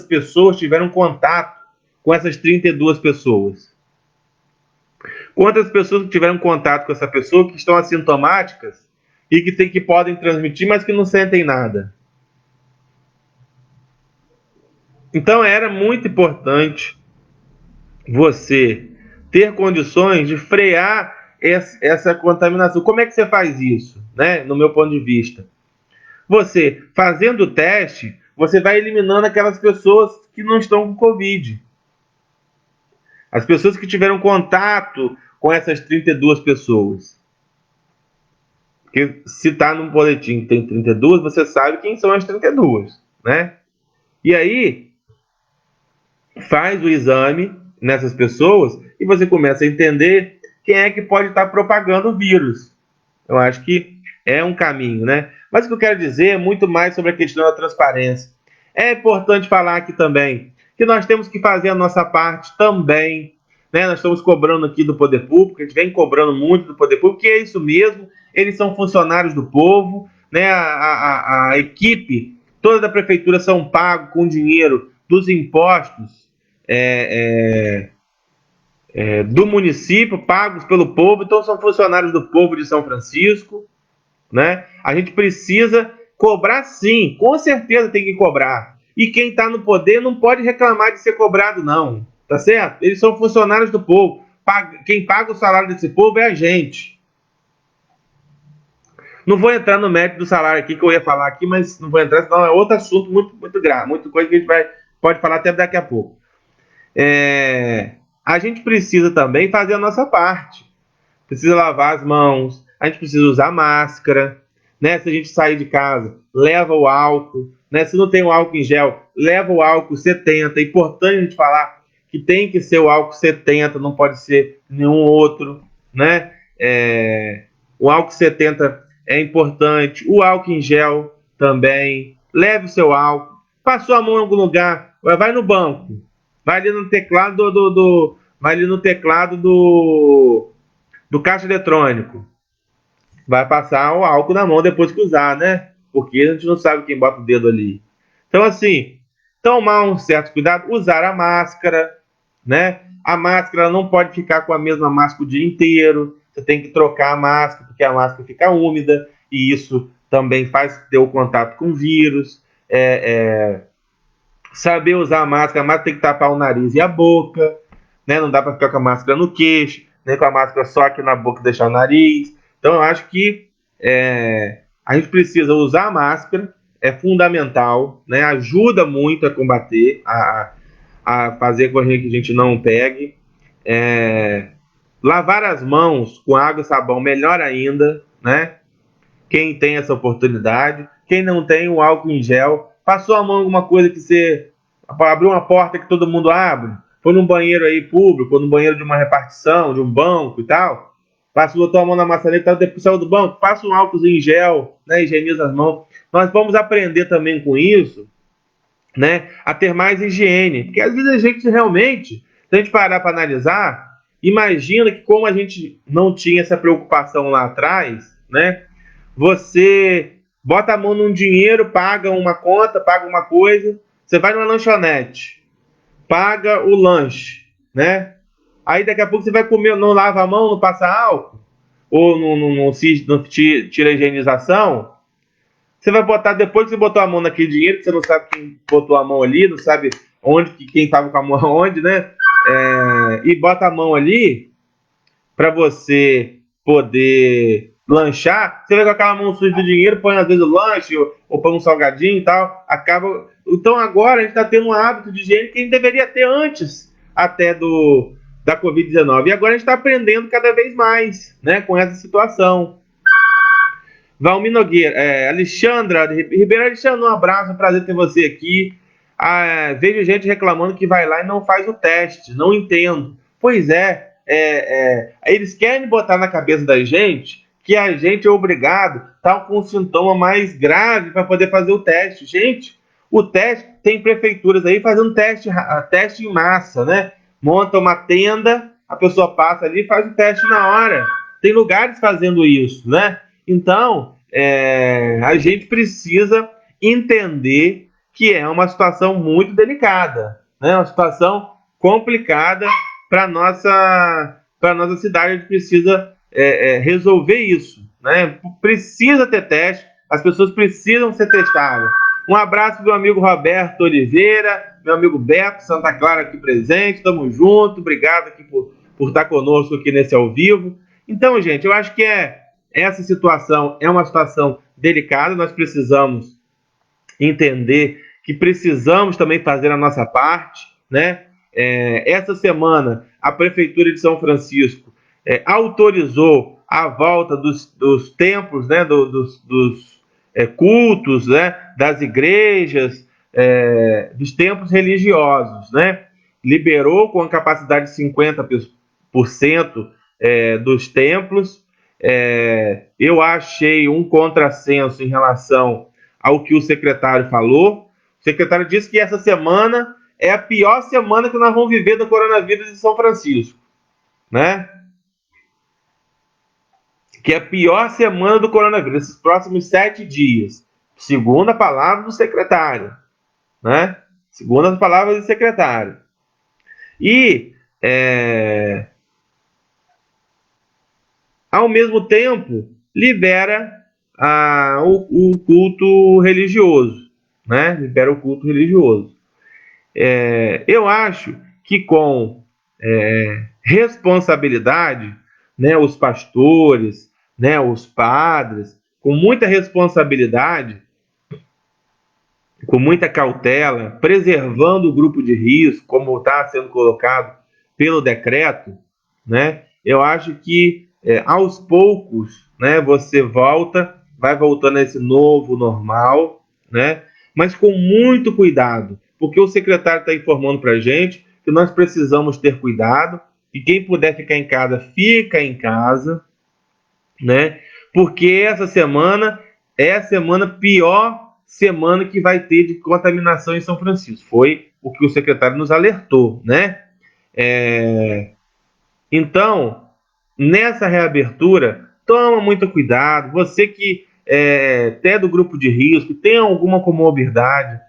Speaker 1: pessoas tiveram contato com essas 32 pessoas. Quantas pessoas que tiveram contato com essa pessoa que estão assintomáticas e que podem transmitir, mas que não sentem nada. Então era muito importante você ter condições de frear essa contaminação. Como é que você faz isso, né? No meu ponto de vista. Você, fazendo o teste, você vai eliminando aquelas pessoas que não estão com Covid. As pessoas que tiveram contato com essas 32 pessoas. Porque se está num boletim que tem 32, você sabe quem são as 32, né? E aí, faz o exame nessas pessoas e você começa a entender quem é que pode estar propagando o vírus. Eu acho que é um caminho, né? Mas o que eu quero dizer é muito mais sobre a questão da transparência. É importante falar aqui também que nós temos que fazer a nossa parte também, né? Nós estamos cobrando aqui do poder público, a gente vem cobrando muito do poder público, que é isso mesmo, eles são funcionários do povo, né? A equipe toda da prefeitura são pagos com dinheiro dos impostos do município, pagos pelo povo, então são funcionários do povo de São Francisco, né? A gente precisa cobrar sim, com certeza tem que cobrar. E quem está no poder não pode reclamar de ser cobrado, não. Tá certo? Eles são funcionários do povo. Quem paga o salário desse povo é a gente. Não vou entrar no mérito do salário aqui, que eu ia falar aqui, mas não vou entrar, senão é outro assunto muito grave, muita coisa que a gente pode falar até daqui a pouco. A gente precisa também fazer a nossa parte. Precisa lavar as mãos, a gente precisa usar máscara, né? Se a gente sair de casa, leva o álcool, né? Se não tem o álcool em gel, leva o álcool 70. É importante a gente falar que tem que ser o álcool 70, não pode ser nenhum outro, né? O álcool 70 é importante, o álcool em gel também. Leve o seu álcool, passou a mão em algum lugar, vai no banco, vai ali no teclado do caixa eletrônico. Vai passar o álcool na mão depois que usar, né? Porque a gente não sabe quem bota o dedo ali. Então, assim, tomar um certo cuidado, usar a máscara, né? A máscara não pode ficar com a mesma máscara o dia inteiro. Você tem que trocar a máscara, porque a máscara fica úmida, e isso também faz ter o contato com o vírus. Saber usar a máscara tem que tapar o nariz e a boca, né? Não dá para ficar com a máscara no queixo, nem com a máscara só aqui na boca e deixar o nariz. Então, eu acho que a gente precisa usar a máscara, é fundamental, né? Ajuda muito a combater, a fazer com que a gente não pegue. É, lavar as mãos com água e sabão, melhor ainda, né? Quem tem essa oportunidade. Quem não tem, o álcool em gel. Passou a mão em alguma coisa que você abriu uma porta que todo mundo abre, foi num banheiro aí público, ou num banheiro de uma repartição, de um banco e tal. Botou a mão na maçaneta, depois saiu do banco, passa um álcool em gel, né? Higieniza as mãos. Nós vamos aprender também com isso, né, a ter mais higiene. Porque às vezes a gente realmente, se a gente parar para analisar, imagina que como a gente não tinha essa preocupação lá atrás, né, você bota a mão num dinheiro, paga uma conta, paga uma coisa, você vai numa lanchonete, paga o lanche, né? Aí daqui a pouco você vai comer, não lava a mão, não passa álcool, ou não tira a higienização, você vai botar, depois que você botou a mão naquele dinheiro, que você não sabe quem botou a mão ali, não sabe onde, quem estava com a mão onde, né? E bota a mão ali para você poder lanchar. Você vai com aquela mão suja do dinheiro, põe às vezes o lanche ou põe um salgadinho e tal. Acaba. Então agora a gente está tendo um hábito de higiene que a gente deveria ter antes até da Covid-19. E agora a gente está aprendendo cada vez mais, né, com essa situação. Valmir Nogueira, Alexandra Ribeiro. Alexandre, um abraço, um prazer ter você aqui. Vejo gente reclamando que vai lá e não faz o teste, não entendo. Pois eles querem botar na cabeça da gente que a gente é obrigado a estar com um sintoma mais grave para poder fazer o teste. Gente, o teste, tem prefeituras aí fazendo teste em massa, né? Monta uma tenda, a pessoa passa ali e faz o teste na hora. Tem lugares fazendo isso, né? Então, a gente precisa entender que é uma situação muito delicada, né? Uma situação complicada para a nossa cidade. A gente precisa resolver isso, né? Precisa ter teste, as pessoas precisam ser testadas. Um abraço do meu amigo Roberto Oliveira, meu amigo Beto Santa Clara aqui presente, tamo junto, obrigado aqui por estar conosco aqui nesse ao vivo. Então, gente, eu acho que essa situação é uma situação delicada, nós precisamos entender que precisamos também fazer a nossa parte, né? Essa semana, a Prefeitura de São Francisco autorizou a volta dos templos, né? dos cultos, né? Das igrejas, dos templos religiosos, né? Liberou com a capacidade de 50% dos templos. Eu achei um contrassenso em relação ao que o secretário falou. O secretário disse que essa semana é a pior semana que nós vamos viver do coronavírus em São Francisco, né? Que é a pior semana do coronavírus, esses próximos 7 dias. Segundo a palavra do secretário, né? Segundo as palavras do secretário. E, ao mesmo tempo, libera o culto religioso, né? Libera o culto religioso. Eu acho que com responsabilidade, né, os pastores, né, os padres, com muita responsabilidade, com muita cautela, preservando o grupo de risco, como está sendo colocado pelo decreto, né, eu acho que aos poucos, né, você vai voltando a esse novo normal, né, mas com muito cuidado, porque o secretário está informando para a gente que nós precisamos ter cuidado, e quem puder ficar em casa, fica em casa, né, porque essa semana é a pior semana que vai ter de contaminação em São Francisco. Foi o que o secretário nos alertou, né? Então, nessa reabertura, toma muito cuidado. Você que é do grupo de risco, tem alguma comorbidade,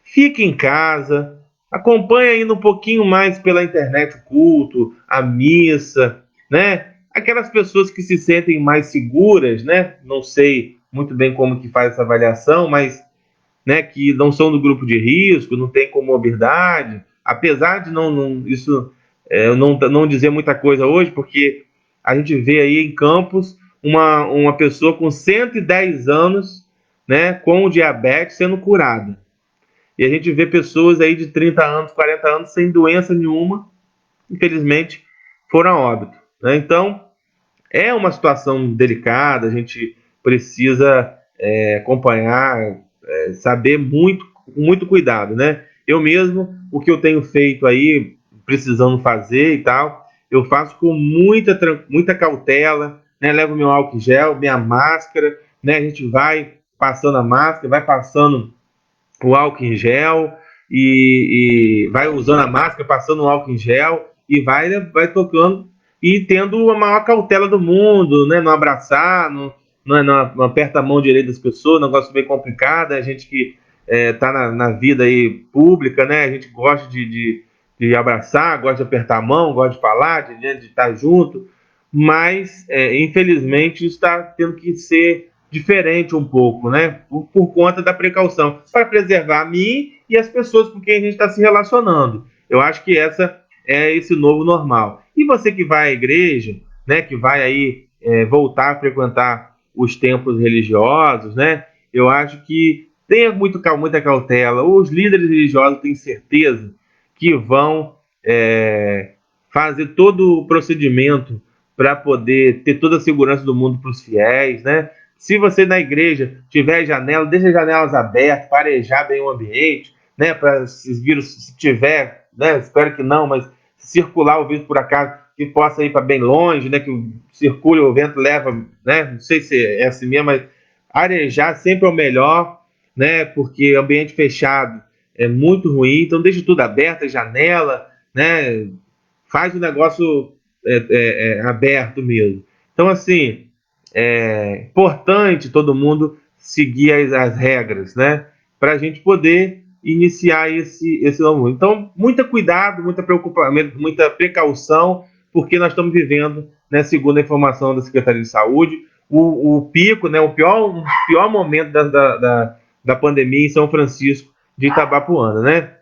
Speaker 1: fique em casa, acompanhe ainda um pouquinho mais pela internet o culto, a missa, né? Aquelas pessoas que se sentem mais seguras, né? Não sei muito bem como que faz essa avaliação, mas né, que não são do grupo de risco, não tem comorbidade, apesar de isso não dizer muita coisa hoje, porque a gente vê aí em Campos uma pessoa com 110 anos, né, com diabetes sendo curada. E a gente vê pessoas aí de 30 anos, 40 anos, sem doença nenhuma, infelizmente, foram a óbito, né? Então, é uma situação delicada, a gente precisa acompanhar, saber muito cuidado, né? Eu mesmo, o que eu tenho feito aí, precisando fazer e tal, eu faço com muita cautela, né? Levo meu álcool em gel, minha máscara, né? A gente vai passando a máscara, vai passando o álcool em gel e vai usando a máscara, passando o álcool em gel e vai tocando e tendo a maior cautela do mundo, né? Não abraçar, não aperta a mão direita das pessoas, um negócio bem complicado. A gente que está na vida aí pública, né? A gente gosta de abraçar, gosta de apertar a mão, gosta de falar, de estar junto, mas infelizmente isso está tendo que ser diferente um pouco, né? Por conta da precaução, para preservar a mim e as pessoas com quem a gente está se relacionando. Eu acho que essa é esse novo normal. E você que vai à igreja, né? Que vai aí voltar a frequentar os templos religiosos, né? Eu acho que tenha muita cautela. Os líderes religiosos têm certeza que vão fazer todo o procedimento para poder ter toda a segurança do mundo para os fiéis, né? Se você na igreja tiver janela, deixa as janelas abertas, para arejar bem o ambiente, né? Para se vírus, se tiver, né? Espero que não, mas circular o vírus por acaso, que possa ir para bem longe, né? Que circule, o vento leva, né? Não sei se é assim mesmo, mas arejar sempre é o melhor, né? Porque ambiente fechado é muito ruim, então deixa tudo aberto, a janela, né? Faz o negócio aberto mesmo. Então, assim, é importante todo mundo seguir as regras, né? Para a gente poder iniciar esse novo mundo. Então, muito cuidado, muita preocupação, muita precaução, porque nós estamos vivendo, né, segundo a informação da Secretaria de Saúde, o pico, né, o pior momento da pandemia em São Francisco de Itabapuana, né?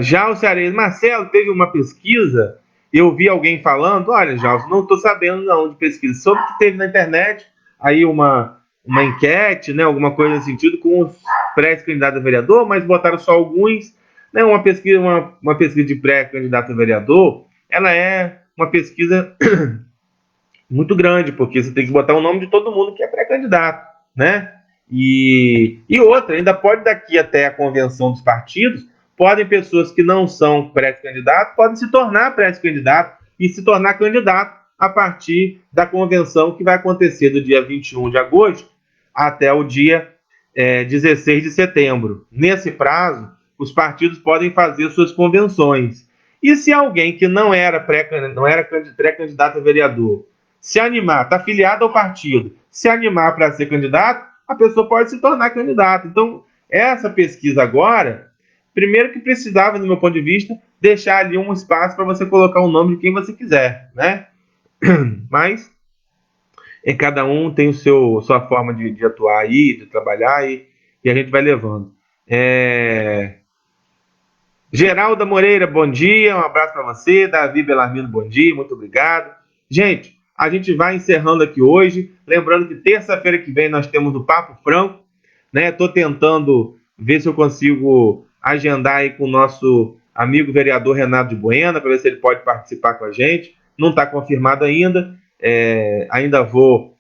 Speaker 1: Já o cearense, Marcelo, teve uma pesquisa, eu vi alguém falando, olha, Jalson, não estou sabendo não de pesquisa, soube que teve na internet aí uma enquete, né, alguma coisa nesse sentido, com os pré-candidatos a vereador, mas botaram só alguns, né, uma pesquisa de pré-candidato a vereador, ela é uma pesquisa muito grande, porque você tem que botar o nome de todo mundo que é pré-candidato, né? E outra, ainda pode daqui até a convenção dos partidos, podem pessoas que não são pré-candidato, podem se tornar pré-candidato e se tornar candidato a partir da convenção que vai acontecer do dia 21 de agosto até o dia 16 de setembro. Nesse prazo, os partidos podem fazer suas convenções. E se alguém que não era pré-candidato a vereador se animar, está afiliado ao partido, se animar para ser candidato, a pessoa pode se tornar candidato. Então, essa pesquisa agora, primeiro que precisava, do meu ponto de vista, deixar ali um espaço para você colocar o nome de quem você quiser, né? Mas cada um tem sua forma de atuar aí, de trabalhar e a gente vai levando. Geralda Moreira, bom dia, um abraço para você. Davi Belarmino, bom dia, muito obrigado. Gente, a gente vai encerrando aqui hoje. Lembrando que terça-feira que vem nós temos o Papo Franco, né? Estou tentando ver se eu consigo agendar aí com o nosso amigo vereador Renato de Buena, para ver se ele pode participar com a gente. Não está confirmado ainda. Ainda vou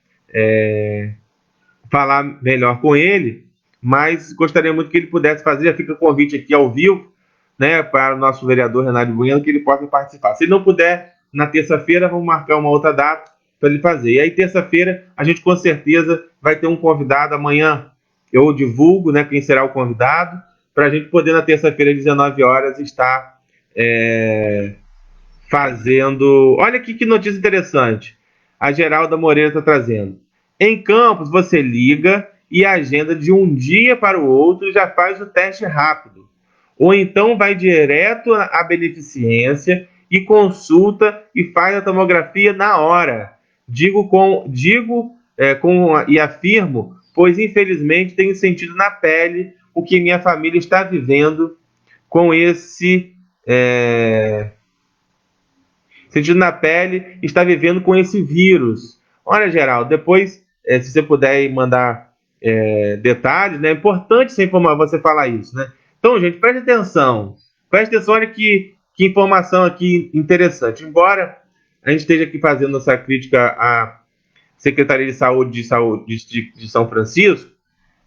Speaker 1: falar melhor com ele, mas gostaria muito que ele pudesse fazer. Já fica o convite aqui ao vivo, né, para o nosso vereador Renato Bueno, que ele possa participar. Se ele não puder, na terça-feira, vamos marcar uma outra data para ele fazer. E aí, terça-feira, a gente com certeza vai ter um convidado. Amanhã eu divulgo, né, quem será o convidado, para a gente poder, na terça-feira, às 19 horas, estar fazendo... Olha aqui que notícia interessante. A Geralda Moreira está trazendo. Em Campos, você liga e agenda de um dia para o outro e já faz o teste rápido. Ou então vai direto à beneficência e consulta e faz a tomografia na hora. E afirmo, pois infelizmente tenho sentido na pele o que minha família está vivendo com esse sentindo na pele, está vivendo com esse vírus. Olha, Geraldo, depois, se você puder mandar detalhes, né? É importante você falar isso, né? Então, gente, preste atenção, olha que informação aqui interessante. Embora a gente esteja aqui fazendo essa crítica à Secretaria de São Francisco,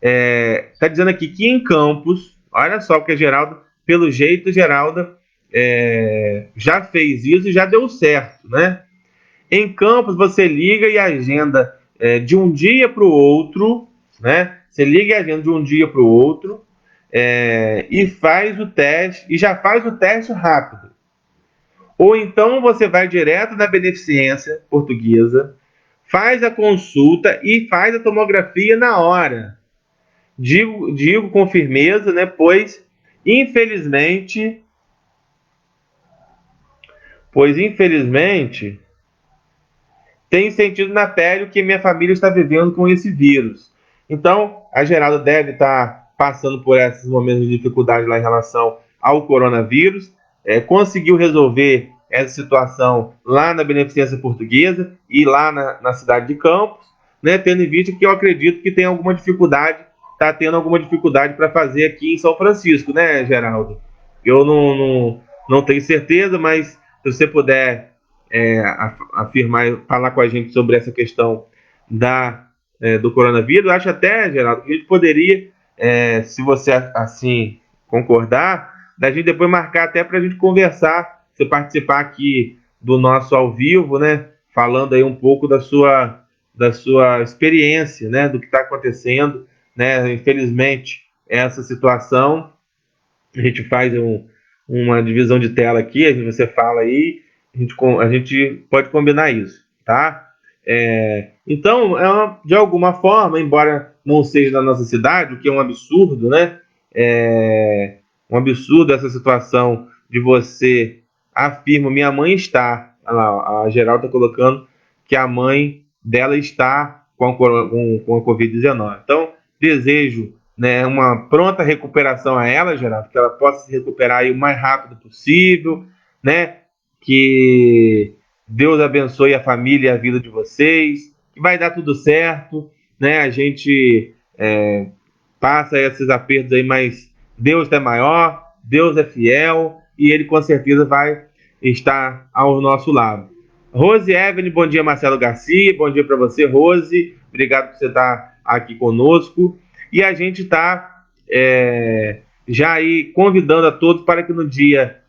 Speaker 1: está dizendo aqui que em Campos, olha só, porque Geraldo, pelo jeito, Geraldo já fez isso e já deu certo, né? Em Campos, você liga e agenda de um dia para o outro, né? Você liga e agenda de um dia para o outro e faz o teste, e já faz o teste rápido. Ou então você vai direto na Beneficência Portuguesa, faz a consulta e faz a tomografia na hora. Digo com firmeza, né? Pois, infelizmente, tem sentido na pele o que minha família está vivendo com esse vírus. Então, a Geralda deve estar passando por esses momentos de dificuldade lá em relação ao coronavírus. Conseguiu resolver essa situação lá na Beneficência Portuguesa e lá na cidade de Campos, né, tendo em vista que eu acredito que tem alguma dificuldade, está tendo alguma dificuldade para fazer aqui em São Francisco, né, Geraldo? Eu não tenho certeza, mas se você puder afirmar, falar com a gente sobre essa questão do coronavírus, eu acho até, Geraldo, que a gente poderia, se você assim concordar, da gente depois marcar até para a gente conversar, você participar aqui do nosso ao vivo, né? Falando aí um pouco da sua experiência, né? Do que está acontecendo, né? Infelizmente, essa situação, a gente faz uma divisão de tela aqui, você fala aí, a gente pode combinar isso, tá? Então, de alguma forma, embora não seja na nossa cidade, o que é um absurdo, né? Um absurdo essa situação de você afirma, minha mãe está, lá, a Geralda está colocando que a mãe dela está com a Covid-19. Então, desejo, né, uma pronta recuperação a ela, Geraldo, que ela possa se recuperar aí o mais rápido possível, né? Que Deus abençoe a família e a vida de vocês, que vai dar tudo certo, né? A gente passa esses apertos aí, mas Deus é maior, Deus é fiel e Ele com certeza vai estar ao nosso lado. Rose Evelyn, bom dia, Marcelo Garcia, bom dia para você, Rose, obrigado por você estar aqui conosco. E a gente está já aí convidando a todos para que no dia,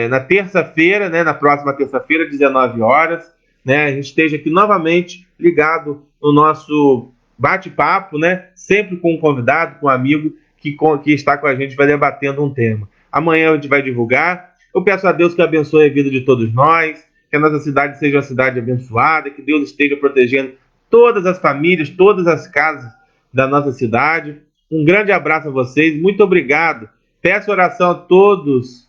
Speaker 1: na terça-feira, né, na próxima terça-feira, 19 horas, né, a gente esteja aqui novamente ligado no nosso bate-papo, né, sempre com um convidado, com um amigo que está com a gente, vai debatendo um tema. Amanhã a gente vai divulgar. Eu peço a Deus que abençoe a vida de todos nós, que a nossa cidade seja uma cidade abençoada, que Deus esteja protegendo todas as famílias, todas as casas da nossa cidade. Um grande abraço a vocês, muito obrigado. Peço oração a todos,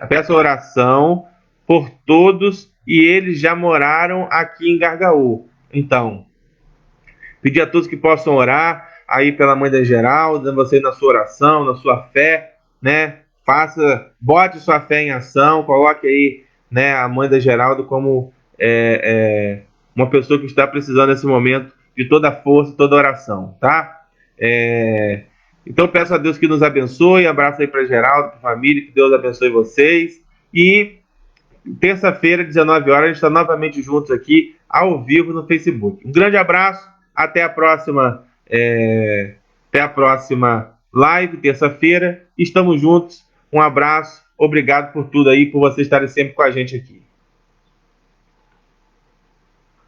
Speaker 1: peço oração por todos, e eles já moraram aqui em Gargaú. Então, pedir a todos que possam orar aí pela mãe da Geralda, você na sua oração, na sua fé, né? Bote sua fé em ação, coloque aí, né, a mãe da Geralda como uma pessoa que está precisando nesse momento de toda a força, toda a oração, tá? Então peço a Deus que nos abençoe, abraço aí para Geralda, para a família, que Deus abençoe vocês, e terça-feira, 19 horas, a gente está novamente juntos aqui, ao vivo no Facebook. Um grande abraço, até a próxima live, terça-feira. Estamos juntos, um abraço, obrigado por tudo aí, por vocês estarem sempre com a gente aqui.